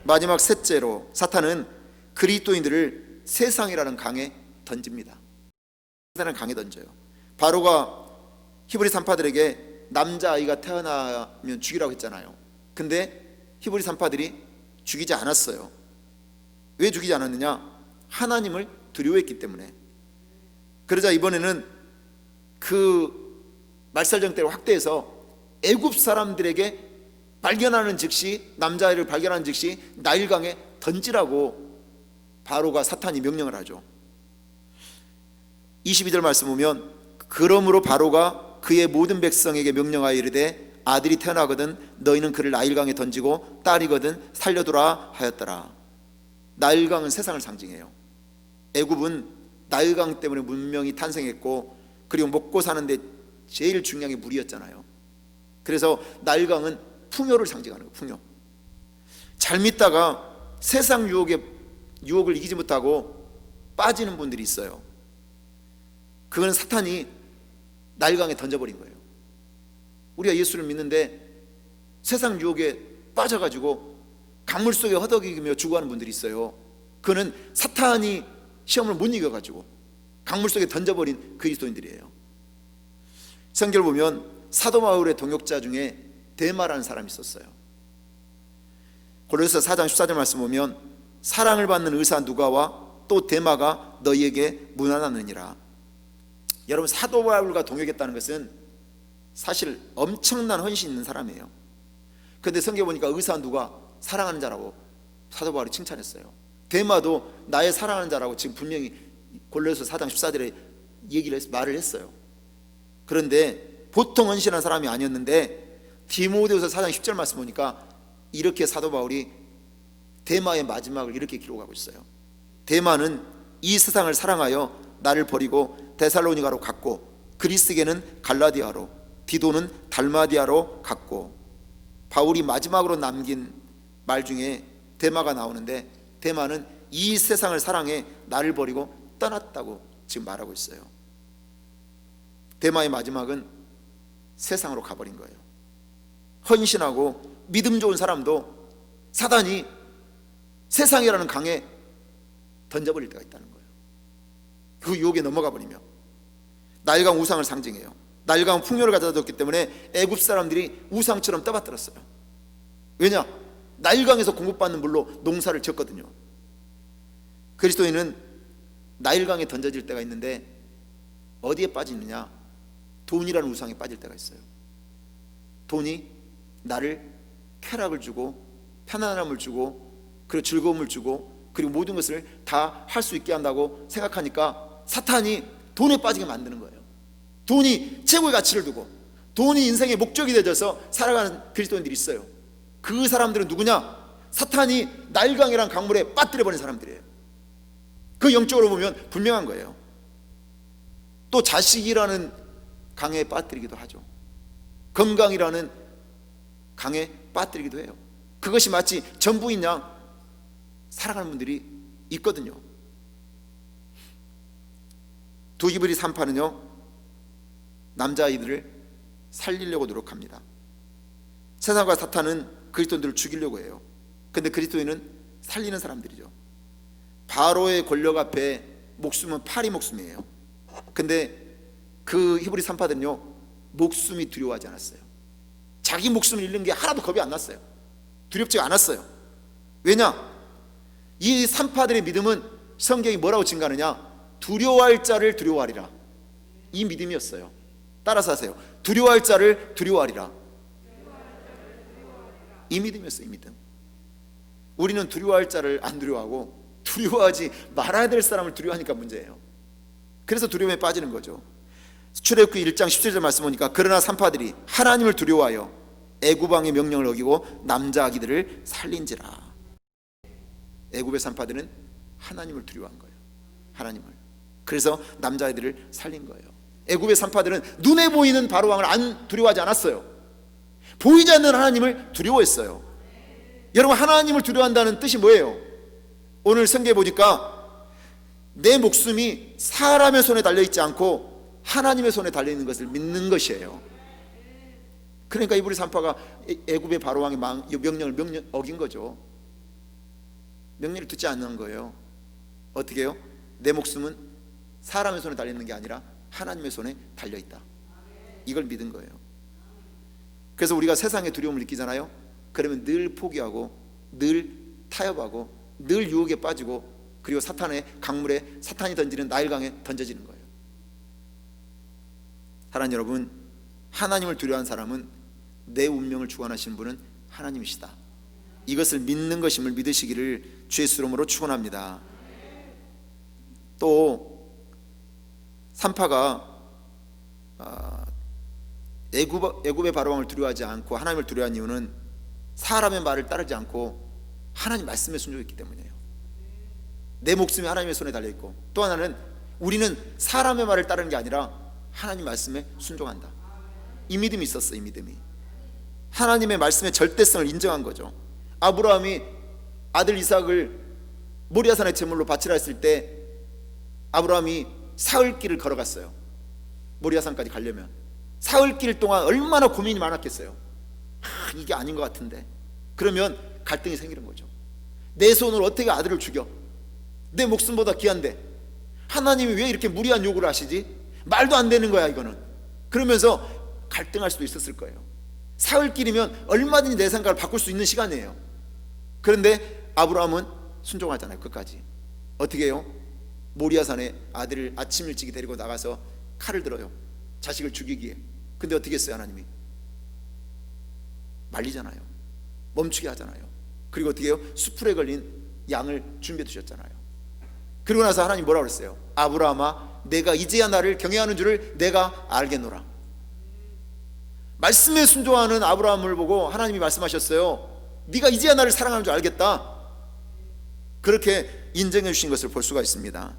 마지막 셋째로, 사탄은 그리스도인들을 세상이라는 강에 던집니다. 세상이라는 강에 던져요. 바로가 히브리 산파들에게 남자아이가 태어나면 죽이라고 했잖아요. 근데 히브리 산파들이 죽이지 않았어요. 왜 죽이지 않았느냐? 하나님을 두려워했기 때문에. 그러자 이번에는 그 말살정대를 확대해서 애굽 사람들에게 발견하는 즉시, 남자아이를 발견하는 즉시 나일강에 던지라고 바로가, 사탄이 명령을 하죠. 22절 말씀 보면, 그러므로 바로가 그의 모든 백성에게 명령하여 이르되 아들이 태어나거든 너희는 그를 나일강에 던지고 딸이거든 살려두라 하였더라. 나일강은 세상을 상징해요. 애굽은 나일강 때문에 문명이 탄생했고, 그리고 먹고 사는데 제일 중요한 게 물이었잖아요. 그래서 나일강은 풍요를 상징하는 거예요. 풍요. 잘 믿다가 세상 유혹을 이기지 못하고 빠지는 분들이 있어요. 그건 사탄이 나일강에 던져버린 거예요. 우리가 예수를 믿는데 세상 유혹에 빠져가지고 강물 속에 허덕이며 죽어가는 분들이 있어요. 그는 사탄이 시험을 못 이겨가지고 강물 속에 던져버린 그리스도인들이에요. 성경을 보면 사도 바울의 동역자 중에 데마라는 사람이 있었어요. 고린도서 4장 14절 말씀 보면, 사랑을 받는 의사 누가와 또 데마가 너희에게 문안하느니라. 여러분, 사도 바울과 동역했다는 것은 사실 엄청난 헌신 있는 사람이에요. 그런데 성경에 보니까 의사 누가 사랑하는 자라고 사도 바울이 칭찬했어요. 데마도 나의 사랑하는 자라고 지금 분명히 고린도서 4장 14절에 말을 했어요. 그런데 보통 헌신한 사람이 아니었는데, 디모데후서 4장 10절 말씀 보니까 이렇게 사도 바울이 데마의 마지막을 이렇게 기록하고 있어요. 데마는 이 세상을 사랑하여 나를 버리고 데살로니가로 갔고, 그리스게는 갈라디아로, 디도는 달마디아로 갔고. 바울이 마지막으로 남긴 말 중에 데마가 나오는데, 데마는 이 세상을 사랑해 나를 버리고 떠났다고 지금 말하고 있어요. 데마의 마지막은 세상으로 가버린 거예요. 헌신하고 믿음 좋은 사람도 사단이 세상이라는 강에 던져버릴 때가 있다는 거예요. 그 유혹에 넘어가 버리며. 나일강 우상을 상징해요. 나일강 풍요를 가져다 줬기 때문에 애굽 사람들이 우상처럼 떠받들었어요. 왜냐? 나일강에서 공급받는 물로 농사를 지었거든요. 그리스도인은 나일강에 던져질 때가 있는데 어디에 빠지느냐? 돈이라는 우상에 빠질 때가 있어요. 돈이 나를 쾌락을 주고 편안함을 주고 그리고 즐거움을 주고 그리고 모든 것을 다 할 수 있게 한다고 생각하니까 사탄이 돈에 빠지게 만드는 거예요. 돈이 최고의 가치를 두고 돈이 인생의 목적이 되어서 살아가는 그리스도인들이 있어요. 그 사람들은 누구냐? 사탄이 나일강이라는 강물에 빠뜨려버린 사람들이에요. 그 영적으로 보면 분명한 거예요. 또 자식이라는 강에 빠뜨리기도 하죠. 건강이라는 강에 빠뜨리기도 해요. 그것이 마치 전부인 양 살아가는 분들이 있거든요. 두 히브리 산파는요, 남자아이들을 살리려고 노력합니다. 세상과 사탄은 그리스도인들을 죽이려고 해요. 근데 그리스도인은 살리는 사람들이죠. 바로의 권력 앞에 목숨은 파리 목숨이에요. 근데 그 히브리 산파들은요, 목숨이 두려워하지 않았어요. 자기 목숨을 잃는 게 하나도 겁이 안 났어요. 두렵지가 않았어요. 왜냐? 이 산파들의 믿음은 성경이 뭐라고 증가하느냐? 두려워할 자를 두려워하리라. 이 믿음이었어요. 따라서 하세요. 두려워할 자를 두려워하리라. 이 믿음이었어요. 이 믿음. 우리는 두려워할 자를 안 두려워하고 두려워하지 말아야 될 사람을 두려워하니까 문제예요. 그래서 두려움에 빠지는 거죠. 출애굽기 1장 17절 말씀 보니까 그러나 산파들이 하나님을 두려워하여 애굽왕의 명령을 어기고 남자 아기들을 살린지라. 애굽의 산파들은 하나님을 두려워한 거예요. 하나님을. 그래서 남자아이들을 살린 거예요. 애굽의 산파들은 눈에 보이는 바로왕을 안 두려워하지 않았어요. 보이지 않는 하나님을 두려워했어요. 여러분, 하나님을 두려워한다는 뜻이 뭐예요? 오늘 성경에 보니까 내 목숨이 사람의 손에 달려있지 않고 하나님의 손에 달려있는 것을 믿는 것이에요. 그러니까 이브리 산파가 애굽의 바로왕의 명령을 어긴 거죠. 명령을 듣지 않는 거예요. 어떻게 해요? 내 목숨은 사람의 손에 달려있는 게 아니라 하나님의 손에 달려있다. 이걸 믿은 거예요. 그래서 우리가 세상의 두려움을 느끼잖아요. 그러면 늘 포기하고 늘 타협하고 늘 유혹에 빠지고 그리고 사탄의 강물에 사탄이 던지는 나일강에 던져지는 거예요. 사랑하는 여러분, 하나님을 두려워하는 사람은 내 운명을 주관하시는 분은 하나님이시다. 이것을 믿는 것임을 믿으시기를 주의 이름으로 축원합니다. 또 산파가 애굽의 바로왕을 두려워하지 않고 하나님을 두려워한 이유는 사람의 말을 따르지 않고 하나님 말씀에 순종했기 때문이에요. 내 목숨이 하나님의 손에 달려있고, 또 하나는 우리는 사람의 말을 따르는 게 아니라 하나님 말씀에 순종한다. 이 믿음이 있었어요. 이 믿음이 하나님의 말씀의 절대성을 인정한 거죠. 아브라함이 아들 이삭을 모리아산의 제물로 바치라 했을 때 아브라함이 사흘길을 걸어갔어요. 모리아산까지 가려면 사흘길 동안 얼마나 고민이 많았겠어요. 이게 아닌 것 같은데. 그러면 갈등이 생기는 거죠. 내 손으로 어떻게 아들을 죽여? 내 목숨보다 귀한데 하나님이 왜 이렇게 무리한 요구를 하시지? 말도 안 되는 거야 이거는. 그러면서 갈등할 수도 있었을 거예요. 사흘길이면 얼마든지 내 생각을 바꿀 수 있는 시간이에요. 그런데 아브라함은 순종하잖아요. 끝까지. 어떻게 해요? 모리아산에 아들을 아침 일찍이 데리고 나가서 칼을 들어요. 자식을 죽이기에. 근데 어떻게 했어요? 하나님이 말리잖아요. 멈추게 하잖아요. 그리고 어떻게 해요? 수풀에 걸린 양을 준비해 두셨잖아요. 그리고 나서 하나님 뭐라고 그랬어요? 아브라함아, 내가 이제야 나를 경외하는 줄을 내가 알겠노라. 말씀에 순종하는 아브라함을 보고 하나님이 말씀하셨어요. 네가 이제야 나를 사랑하는 줄 알겠다. 그렇게 인정해 주신 것을 볼 수가 있습니다.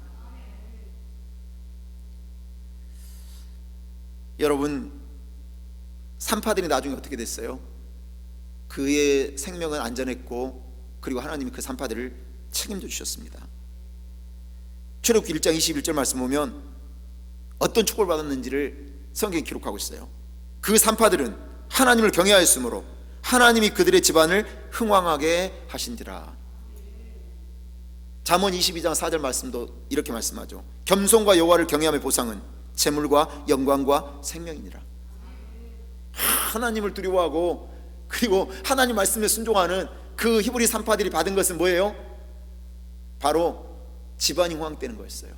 여러분, 산파들이 나중에 어떻게 됐어요? 그의 생명은 안전했고, 그리고 하나님이 그 산파들을 책임져 주셨습니다. 출애굽기 1장 21절 말씀 보면 어떤 축복을 받았는지를 성경이 기록하고 있어요. 그 산파들은 하나님을 경외하였으므로 하나님이 그들의 집안을 흥왕하게 하신지라. 잠언 22장 4절 말씀도 이렇게 말씀하죠. 겸손과 여호와를 경외함의 보상은 재물과 영광과 생명이니라. 하나님을 두려워하고 그리고 하나님 말씀에 순종하는 그 히브리 산파들이 받은 것은 뭐예요? 바로 집안이 흥왕되는 거였어요.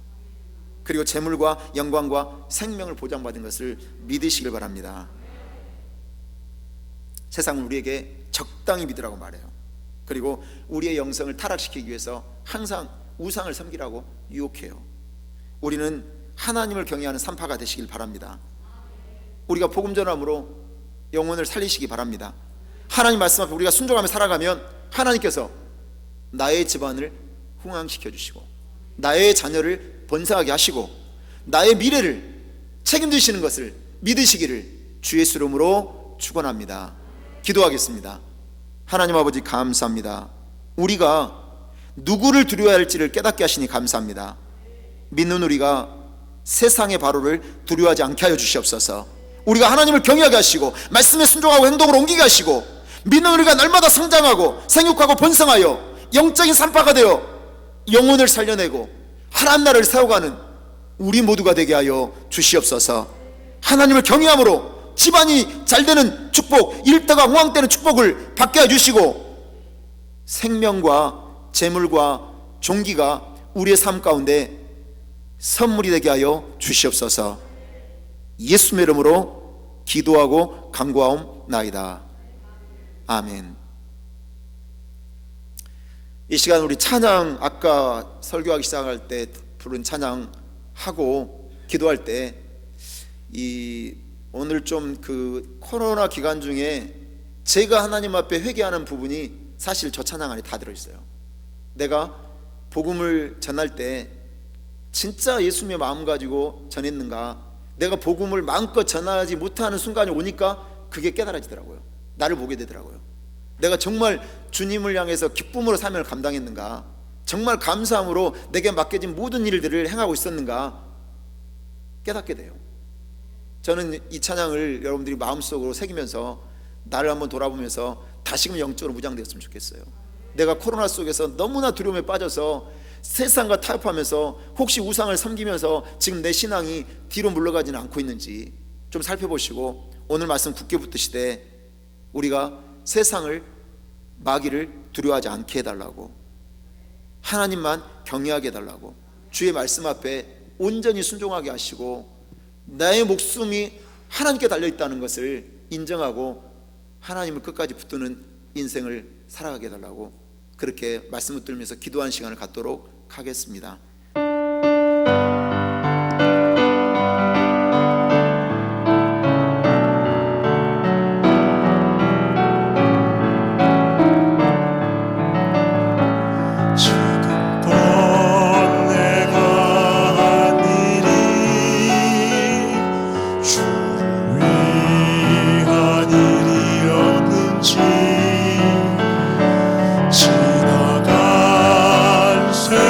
그리고 재물과 영광과 생명을 보장받은 것을 믿으시길 바랍니다. 세상은 우리에게 적당히 믿으라고 말해요. 그리고 우리의 영성을 타락시키기 위해서 항상 우상을 섬기라고 유혹해요. 우리는 하나님을 경외하는 산파가 되시길 바랍니다. 우리가 복음 전함으로 영혼을 살리시기 바랍니다. 하나님 말씀 앞에 우리가 순종하며 살아가면 하나님께서 나의 집안을 흥왕시켜 주시고 나의 자녀를 번성하게 하시고 나의 미래를 책임지시는 것을 믿으시기를 주의 이름으로 축원합니다. 기도하겠습니다. 하나님 아버지 감사합니다. 우리가 누구를 두려워야 할지를 깨닫게 하시니 감사합니다. 믿는 우리가 세상의 바로를 두려워하지 않게 하여 주시옵소서. 우리가 하나님을 경외하게 하시고 말씀에 순종하고 행동으로 옮기게 하시고 믿는 우리가 날마다 성장하고 생육하고 번성하여 영적인 산파가 되어 영혼을 살려내고 하나님 나라를 세워가는 우리 모두가 되게 하여 주시옵소서. 하나님을 경외함으로 집안이 잘되는 축복, 일터가 흥왕되는 축복을 받게 해주시고 생명과 재물과 종기가 우리의 삶 가운데 선물이 되게 하여 주시옵소서. 예수의 이름으로 기도하고 간구하옵나이다. 아멘. 이 시간 우리 찬양, 아까 설교하기 시작할 때 부른 찬양 하고 기도할 때 오늘 좀 그 코로나 기간 중에 제가 하나님 앞에 회개하는 부분이 사실 저 찬양 안에 다 들어있어요. 내가 복음을 전할 때 진짜 예수님의 마음 가지고 전했는가, 내가 복음을 마음껏 전하지 못하는 순간이 오니까 그게 깨달아지더라고요. 나를 보게 되더라고요. 내가 정말 주님을 향해서 기쁨으로 사명을 감당했는가, 정말 감사함으로 내게 맡겨진 모든 일들을 행하고 있었는가 깨닫게 돼요. 저는 이 찬양을 여러분들이 마음속으로 새기면서 나를 한번 돌아보면서 다시금 영적으로 무장되었으면 좋겠어요. 내가 코로나 속에서 너무나 두려움에 빠져서 세상과 타협하면서 혹시 우상을 섬기면서 지금 내 신앙이 뒤로 물러가지는 않고 있는지 좀 살펴보시고 오늘 말씀 굳게 붙드시되 우리가 세상을, 마귀를 두려워하지 않게 해달라고, 하나님만 경외하게 해달라고, 주의 말씀 앞에 온전히 순종하게 하시고 나의 목숨이 하나님께 달려있다는 것을 인정하고 하나님을 끝까지 붙드는 인생을 살아가게 해달라고, 그렇게 말씀 붙들면서 기도하는 시간을 갖도록 하겠습니다. 지나간 세월도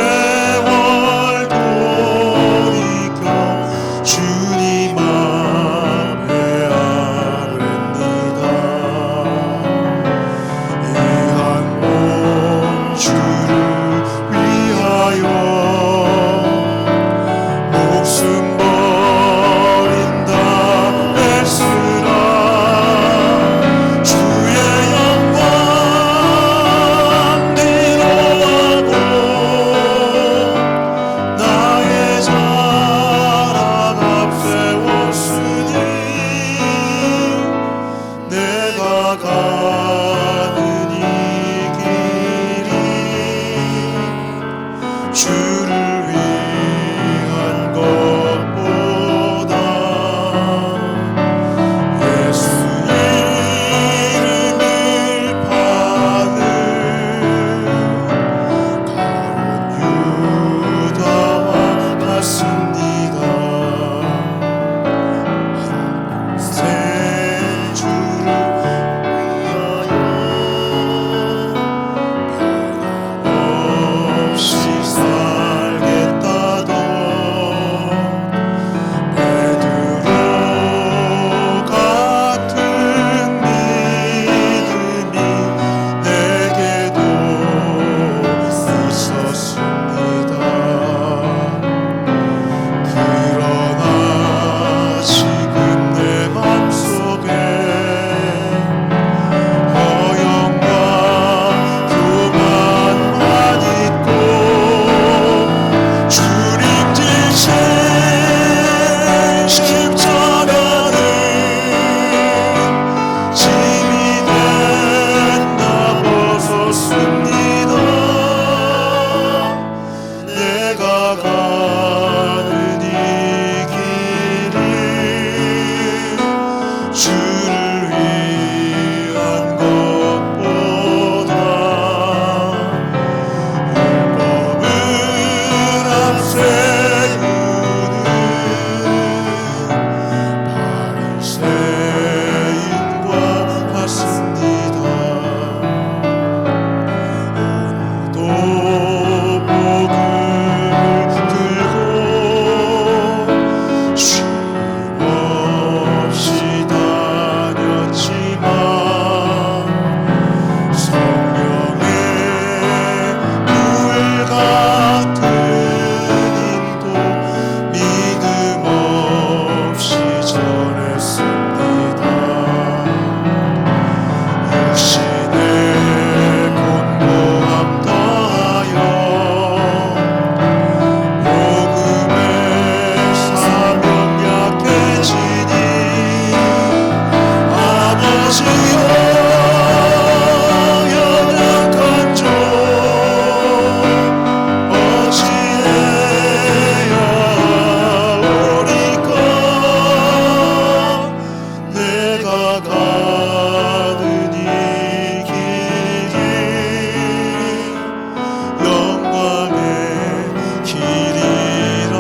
길이라면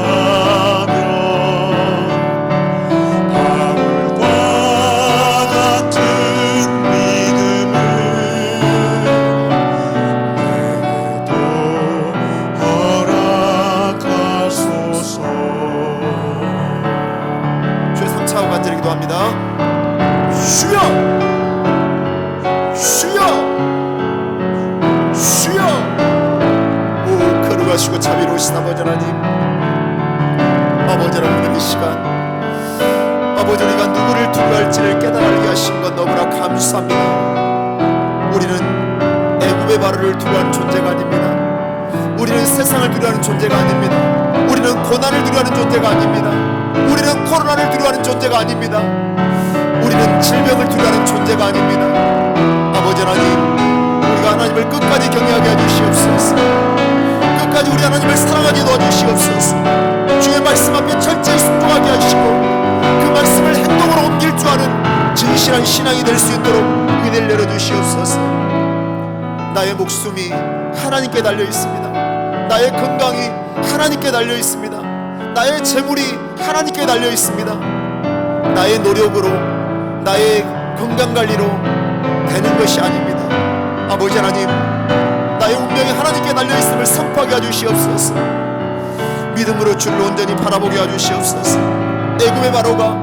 바울과 같은 믿음을 내게도 허락하소서. 주의 3차하고 간절히 기도합니다. 주여, 주여, 주여. 오, 거룩하시고 자비로우신 아버지 하나님, 아버지 하나님, 이 시간 아버지 우리가 누구를 두고 할지를 깨달아 알게 하신 것 너무나 감사합니다. 우리는 애굽의 바로를 두려워하는 존재가 아닙니다. 우리는 세상을 두려워하는 존재가 아닙니다. 우리는 고난을 두려워하는 존재가 아닙니다. 우리는 코로나를 두려워하는 존재가 아닙니다. 우리는 질병을 두려워하는 존재가 아닙니다. 아버지 하나님, 우리가 하나님을 끝까지 경외하게 해주시옵소서. 끝까지 우리 하나님을 사랑하게 도와주시옵소서. 주의 말씀 앞에 철저히 순종하게 하시고 그 말씀을 행동으로 옮길 줄 아는 진실한 신앙이 될 수 있도록 은혜를 내려주시옵소서. 나의 목숨이 하나님께 달려 있습니다. 나의 건강이 하나님께 달려 있습니다. 나의 재물이 하나님께 달려 있습니다. 나의 노력으로, 나의 건강관리로 되는 것이 아닙니다. 아버지 하나님, 나의 운명이 하나님께 달려있음을 선포하게 해주시옵소서. 믿음으로 주를 온전히 바라보게 해주시옵소서. 애굽의 바로가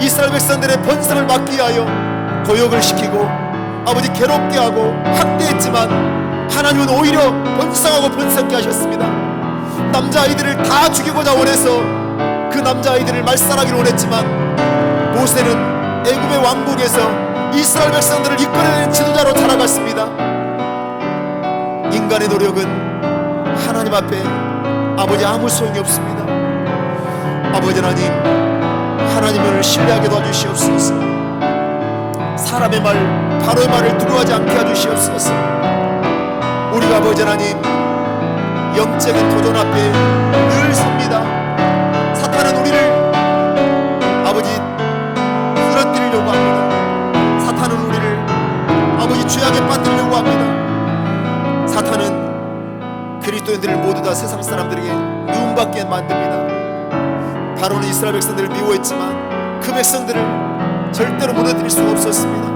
이스라엘 백성들의 번성을 막기 위하여 고역을 시키고 아버지 괴롭게 하고 학대했지만 하나님은 오히려 번성하고 번성케 하셨습니다. 남자아이들을 다 죽이고자 원해서 그 남자아이들을 말살하기를 원했지만 모세는 애굽의 왕국에서 이스라엘 백성들을 이끌어내는 지도자로 자라갔습니다. 인간의 노력은 하나님 앞에 아버지 아무 소용이 없습니다. 아버지 하나님, 하나님을 신뢰하게 도와주시옵소서. 사람의 말, 바로의 말을 두려워하지 않게 해주시옵소서. 우리가 아버지 하나님 영적인 도전 앞에 늘 섭니다. 사탄은 우리를 아버지 쓰러뜨리려고 합니다. 사탄은 우리를 아버지 죄악에 빠뜨리려고 합니다. 사탄은 그리스도인들을 모두 다 세상 사람들에게 미움받게 만듭니다. 바로는 이스라엘 백성들을 미워했지만 그 백성들을 절대로 무너뜨릴 수가 없었습니다.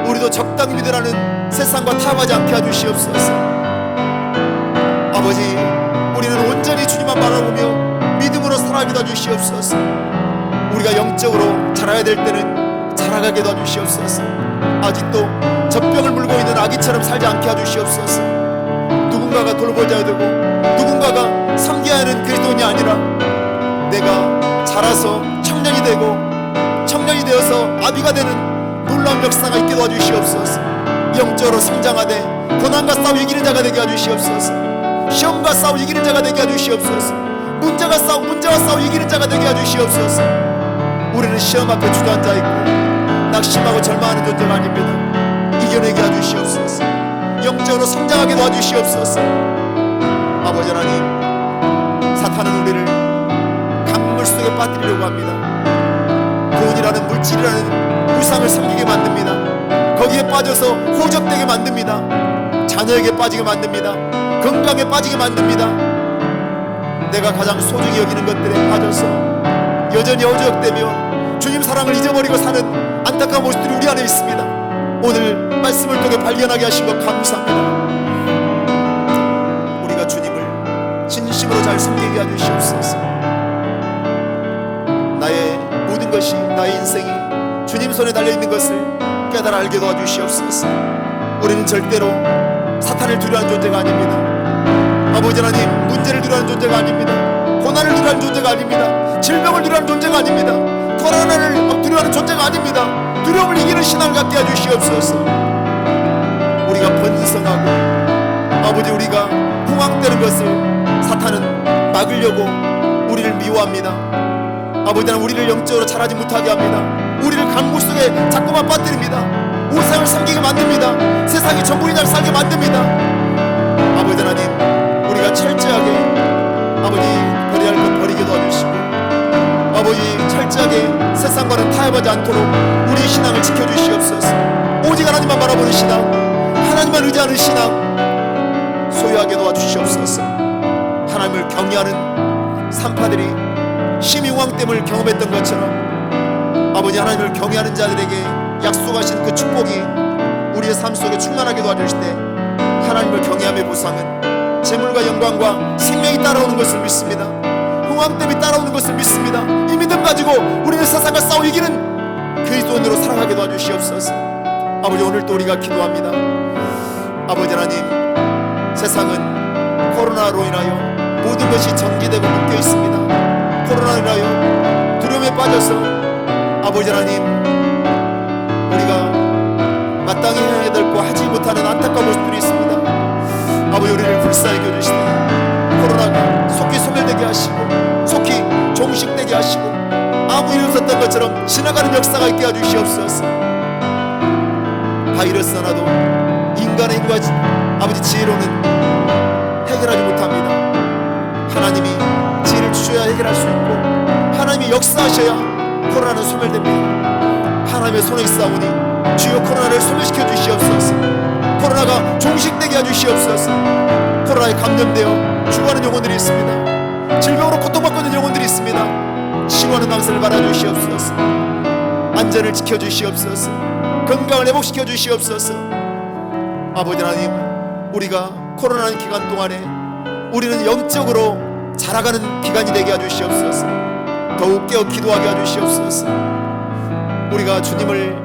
우리도 적당히 믿으라는 세상과 타협하지 않게 해주시옵소서. 아버지, 우리는 온전히 주님만 바라보며 믿음으로 살아가게 해주시옵소서. 우리가 영적으로 자라야 될 때는 자라가게 해주시옵소서. 아직도 젖병을 물고 있는 아기처럼 살지 않게 해주시옵소서. 누군가가 돌보자야 되고 누군가가 섬겨야 하는 그리스도인이 아니라 내가 자라서 청년이 되고 청년이 되어서 아비가 되는 놀라운 역사가 있게 도와주시옵소서. 영적으로 성장하되 고난과 싸워 이기는 자가 되게 해주시옵소서. 시험과 싸워 이기는 자가 되게 해주시옵소서. 문제와 싸워 이기는 자가 되게 해주시옵소서. 우리는 시험 앞에 주저앉아 있고 낙심하고 절망하는 존재가 아닙니다. 이겨내게 해주시옵소서. 영적으로 성장하게 도와주시옵소서. 아버지 하나님, 사탄은 우리를 강물 속에 빠뜨리려고 합니다. 돈이라는 물질이라는 우상을 섬기게 만듭니다. 거기에 빠져서 호적되게 만듭니다. 자녀에게 빠지게 만듭니다. 건강에 빠지게 만듭니다. 내가 가장 소중히 여기는 것들에 빠져서 여전히 어저역되며 주님 사랑을 잊어버리고 사는 안타까운 모습들이 우리 안에 있습니다. 오늘 말씀을 통해 발견하게 하신 것 감사합니다. 우리가 주님을 진심으로 잘 섬기게 해주시옵소서. 나의 모든 것이, 나의 인생이 주님 손에 달려있는 것을 깨달아 알게 도와주시옵소서. 우리는 절대로 사탄을 두려워하는 존재가 아닙니다. 아버지 하나님, 문제를 두려워하는 존재가 아닙니다. 고난을 두려워하는 존재가 아닙니다. 질병을 두려워하는 존재가 아닙니다. 코로나를 두려워하는 존재가 아닙니다. 두려움을 이기는 신앙을 갖게 해주시옵소서. 우리가 번성하고 아버지 우리가 흥황되는 것을 사탄은 막으려고 우리를 미워합니다. 아버지 하나님, 우리를 영적으로 자라지 못하게 합니다. 우리를 강물 속에 자꾸만 빠뜨립니다. 우상을 섬기게 만듭니다. 세상이 전부인 날 살게 만듭니다. 아버지 하나님, 우리가 철저하게 아버지 버려야 할 것 버리게 도와주시고 아버지 철저하게 세상과는 타협하지 않도록 우리의 신앙을 지켜주시옵소서. 오직 하나님만 바라보는 신앙, 하나님만 의지하는 신앙 소유하게 도와주시옵소서. 하나님을 경외하는 산파들이 심희왕됨을 경험했던 것처럼 아버지 하나님을 경외하는 자들에게 약속하신 그 축복이 우리의 삶 속에 충만하게 도와주실 때 하나님을 경외함의 보상은 재물과 영광과 생명이 따라오는 것을 믿습니다. 흥왕됨이 따라오는 것을 믿습니다. 이 믿음 가지고 우리는 세상과 싸워 이기는 그리스도인으로 살아가게 도와주시옵소서. 아버지 오늘 또 우리가 기도합니다. 아버지 하나님, 세상은 코로나로 인하여 모든 것이 정지되고 묶여 있습니다. 코로나로 인하여 두려움에 빠져서 아버지 하나님, 우리가 마땅히 해야 될 거 하지 못하는 안타까운 모습들이 있습니다. 아버지 우리를 불쌍히 여겨주시되 코로나가 속히 소멸되게 하시고 속히 종식되게 하시고 아무 일 없었던 것처럼 지나가는 역사가 있게 해주시옵소서. 바이러스 하나도 인간의 힘과 아버지 지혜로는 해결하지 못합니다. 하나님이 지혜를 주셔야 해결할 수 있고 하나님이 역사하셔야 코로나는 소멸됩니다. 하나님의 손에 있사오니 주여 코로나를 소멸시켜 주시옵소서. 코로나가 종식되게 해주시옵소서. 코로나에 감염되어 죽어가는 영혼들이 있습니다. 질병으로 고통받고 있는 영혼들이 있습니다. 치료하는 강사를 받아주시옵소서. 안전을 지켜주시옵소서. 건강을 회복시켜 주시옵소서. 아버지 하나님, 우리가 코로나는 기간 동안에 우리는 영적으로 자라가는 기간이 되게 해주시옵소서. 더욱 깨어 기도하게 해주시옵소서. 우리가 주님을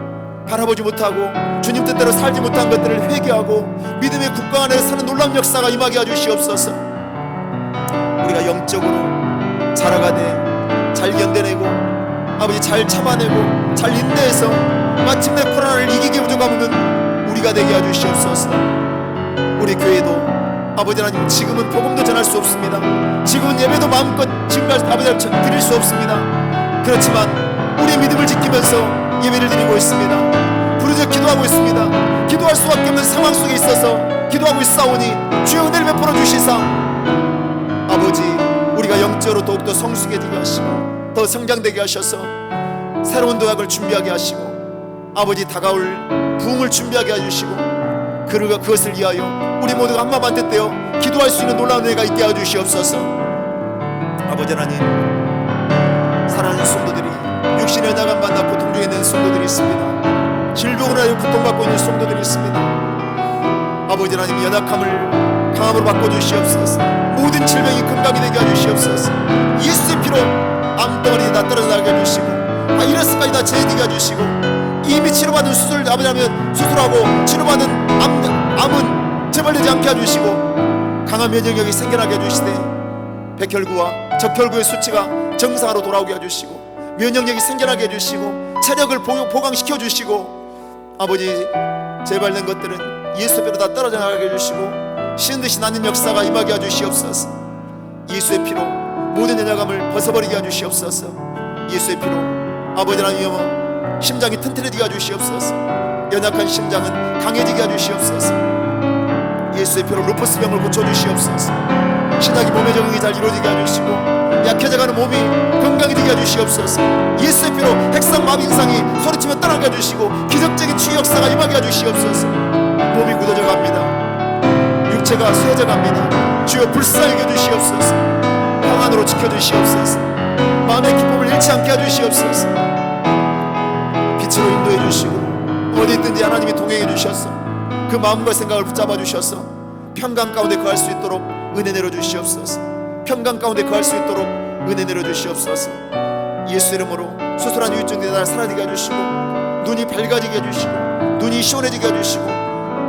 바라보지 못하고 주님 뜻대로 살지 못한 것들을 회개하고 믿음의 국가 안에 사는 놀라운 역사가 임하게 해주시옵소서. 우리가 영적으로 자라가되 잘 견뎌내고 아버지 잘 참아내고 잘 인내해서 마침내 코로나를 이기게 부족함없는 우리가 되게 해주시옵소서. 우리 교회도 아버지 하나님, 지금은 복음도 전할 수 없습니다. 지금은 예배도 마음껏 지금까지 아버지 드릴 수 없습니다. 그렇지만 우리의 믿음을 지키면서 예배를 드리고 있습니다. 부르짖어 기도하고 있습니다. 기도할 수밖에 없는 상황 속에 있어서 기도하고 있사오니 주여 은혜를 베풀어 주시사 아버지, 우리가 영적으로 더욱더 성숙해지게 하시고 더 성장되게 하셔서 새로운 도약을 준비하게 하시고 아버지 다가올 부흥을 준비하게 해주시고 그것을 위하여 우리 모두가 한마음 한뜻 되어 기도할 수 있는 놀라운 은혜가 있게 해주시옵소서. 아버지 하나님, 사랑하는 성도들이 육신의 연약함 만나 고통 중에 있는 성도들이 있습니다. 질병으로 하여 고통받고 있는 성도들이 있습니다. 아버지 하나님, 연약함을 강함으로 바꿔주시옵소서. 모든 질병이 건강이 되게 해주시옵소서. 예수의 피로 암덩어리 다 떨어나게 해주시고 바이러스까지 다 제거되게 해주시고 이미 치료받은 수술 아버지 하면 수술하고 치료받은 암은 재발되지 않게 해주시고 강한 면역력이 생겨나게 해주시되 백혈구와 적혈구의 수치가 정상으로 돌아오게 해주시고 면역력이 생겨나게 해주시고 체력을 보강시켜 주시고 아버지 재발된 것들은 예수의 피로 다 떨어져 나가게 해주시고 신듯이 나는 역사가 임하게 해주시옵소서. 예수의 피로 모든 연약함을 벗어버리게 해주시옵소서. 예수의 피로 아버지 하나님 심장이 튼튼해지게 해주시옵소서. 연약한 심장은 강해지게 해주시옵소서. 예수의 피로 루퍼스병을 고쳐주시옵소서. 신약이 몸의 적응이 잘 이루어지게 해주시고 약해져가는 몸이 건강해지게 해주시옵소서. 예수의 피로 핵상마비 증상이 소리치며 떠나게 해주시고 기적적인 치유 역사가 임하게 해주시옵소서. 몸이 굳어져 갑니다. 육체가 쇠해져 갑니다. 주여 불쌍히 여겨주시옵소서. 평안으로 지켜주시옵소서. 마음의 기쁨을 잃지 않게 해주시옵소서. 빛으로 인도해 주시고 어디 있든지 하나님이 동행해 주셔서 그 마음과 생각을 붙잡아 주셔서 평강 가운데 거할 수 있도록 은혜 내려 주시옵소서. 평강 가운데 거할 수 있도록 은혜 내려 주시옵소서. 예수 이름으로 수술한 후유증들이 날 사라지게 해주시고 눈이 밝아지게 해주시고 눈이 시원해지게 해주시고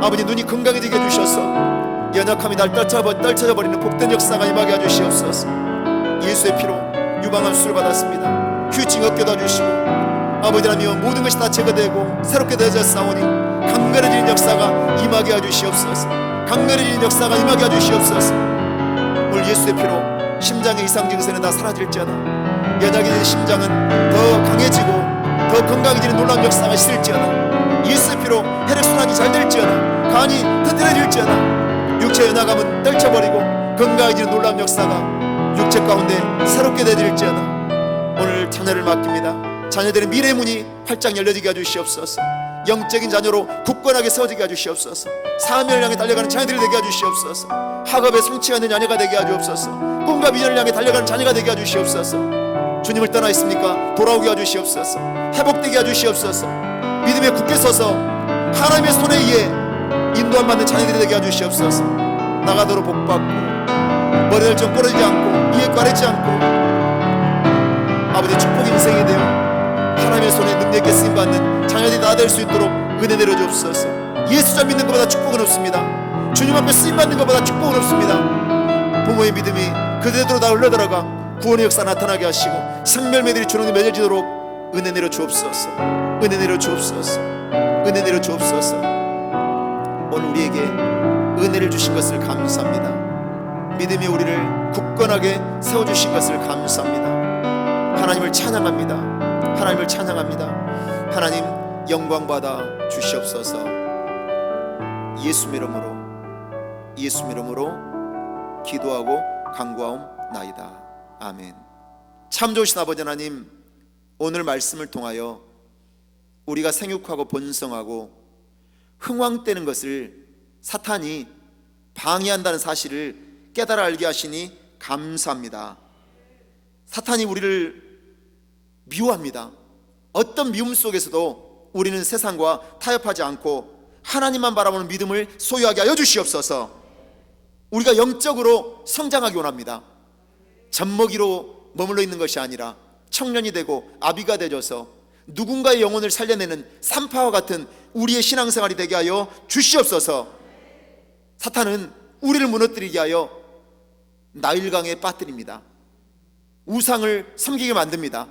아버지 눈이 건강해지게 해주셔서 연약함이 날 떨쳐져 버리는 복된 역사가 임하게 해주시옵소서. 예수의 피로 유방암 수술 받았습니다. 후유증 없게 해주시고 아버지 하나님 모든 것이 다 제거되고 새롭게 되어졌사오니 강건해지는 역사가 임하게 해주시옵소서. 강건해지는 역사가 임하게 해주시옵소서. 오늘 예수의 피로 심장의 이상 증세는 다 사라질지어다. 연약해진 심장은 더 강해지고 더 건강해지는 놀라운 역사가 있을지어다. 예수의 피로 혈액순환이 잘 될지어다. 간이 튼튼해질지어다. 육체 연약함은 떨쳐버리고 건강해지는 놀라운 역사가 육체 가운데 새롭게 되어질지어다. 오늘 자녀를 맡깁니다. 자녀들의 미래 문이 활짝 열려지게 해주시옵소서. 영적인 자녀로 굳건하게 세워지게 해주시옵소서. 사명을 향해 달려가는 자녀들이 되게 해주시옵소서. 학업에 성취가 있는 자녀가 되게 해주시옵소서. 꿈과 비전을 향해 달려가는 자녀가 되게 해주시옵소서. 주님을 떠나 있습니까? 돌아오게 해주시옵소서. 회복되게 해주시옵소서. 믿음에 굳게 서서 하나님의 손에 의해 인도함 받는 자녀들이 되게 해주시옵소서. 나가도록 복받고 머리를 좀 꼬르지 않고 이에 가리지 않고 아버지 축복 인생이 되어 하나님의 손에 능력 있게 쓰임받는 자녀들이 다 될 수 있도록 은혜 내려주옵소서. 예수자 믿는 것보다 축복은 없습니다. 주님 앞에 쓰임받는 것보다 축복은 없습니다. 부모의 믿음이 그대로 다 흘러들어가 구원의 역사 나타나게 하시고 생멸매들이 주렁이 맺어지도록 은혜 내려주옵소서. 은혜 내려주옵소서. 은혜 내려주옵소서. 오늘 우리에게 은혜를 주신 것을 감사합니다. 믿음이 우리를 굳건하게 세워주신 것을 감사합니다. 하나님을 찬양합니다. 하나님을 찬양합니다. 하나님 영광 받아 주시옵소서. 예수 이름으로 예수 이름으로 기도하고 간구하옵나이다. 아멘. 참 좋으신 아버지 하나님, 오늘 말씀을 통하여 우리가 생육하고 번성하고 흥왕되는 것을 사탄이 방해한다는 사실을 깨달아 알게 하시니 감사합니다. 사탄이 우리를 미워합니다. 어떤 미움 속에서도 우리는 세상과 타협하지 않고 하나님만 바라보는 믿음을 소유하게 하여 주시옵소서. 우리가 영적으로 성장하기 원합니다. 젖먹이로 머물러 있는 것이 아니라 청년이 되고 아비가 되어서 누군가의 영혼을 살려내는 산파와 같은 우리의 신앙생활이 되게 하여 주시옵소서. 사탄은 우리를 무너뜨리게 하여 나일강에 빠뜨립니다. 우상을 섬기게 만듭니다.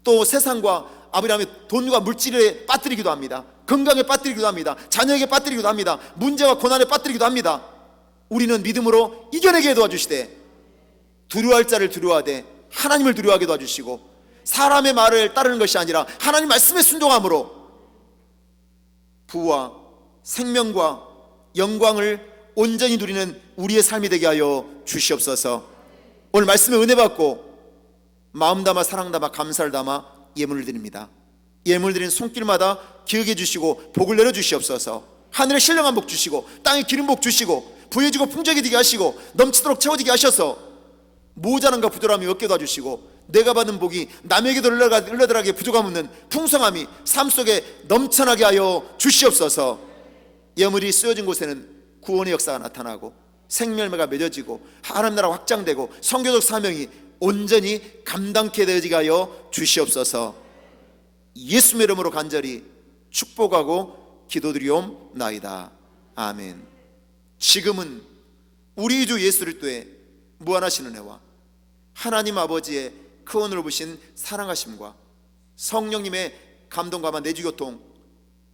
또 세상과 아브라함의 돈과 물질에 빠뜨리기도 합니다. 건강에 빠뜨리기도 합니다. 자녀에게 빠뜨리기도 합니다. 문제와 고난에 빠뜨리기도 합니다. 우리는 믿음으로 이겨내게 도와주시되 두려워할 자를 두려워하되 하나님을 두려워하게 도와주시고 사람의 말을 따르는 것이 아니라 하나님 말씀에 순종함으로 부와 생명과 영광을 온전히 누리는 우리의 삶이 되게 하여 주시옵소서. 오늘 말씀에 은혜 받고 마음 담아 사랑 담아 감사를 담아 예물을 드립니다. 예물 드리는 손길마다 기억해 주시고 복을 내려 주시옵소서. 하늘에 신령한 복 주시고 땅에 기름 복 주시고 부해지고 풍족이 되게 하시고 넘치도록 채워지게 하셔서 모자람과 부족함이 없게 도와주시고 내가 받는 복이 남에게도 흘러들어가게 부족함 없는 풍성함이 삶 속에 넘쳐나게 하여 주시옵소서. 예물이 쓰여진 곳에는 구원의 역사가 나타나고 생명매가 맺어지고 하나님 나라가 확장되고 선교적 사명이 온전히 감당케 되어지게 하여 주시옵소서. 예수의 이름으로 간절히 축복하고 기도드리옵나이다. 아멘. 지금은 우리 주 예수 그리스도의 무한하신 은혜와 하나님 아버지의 크원으로 부신 사랑하심과 성령님의 감동과 내주교통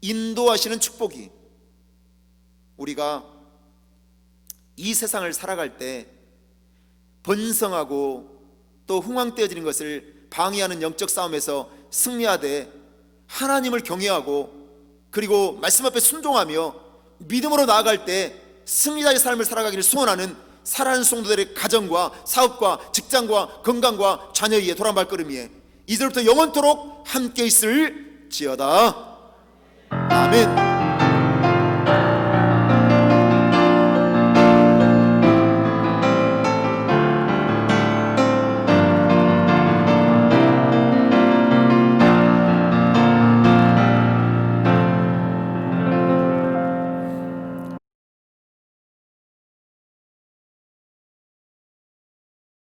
인도하시는 축복이 우리가 이 세상을 살아갈 때 번성하고 또 흥왕되어지는 것을 방해하는 영적 싸움에서 승리하되 하나님을 경외하고 그리고 말씀 앞에 순종하며 믿음으로 나아갈 때 승리자의 삶을 살아가기를 소원하는 사랑하는 성도들의 가정과 사업과 직장과 건강과 자녀의 돌아온 발걸음이에 이제부터 영원토록 함께 있을지어다. 아멘.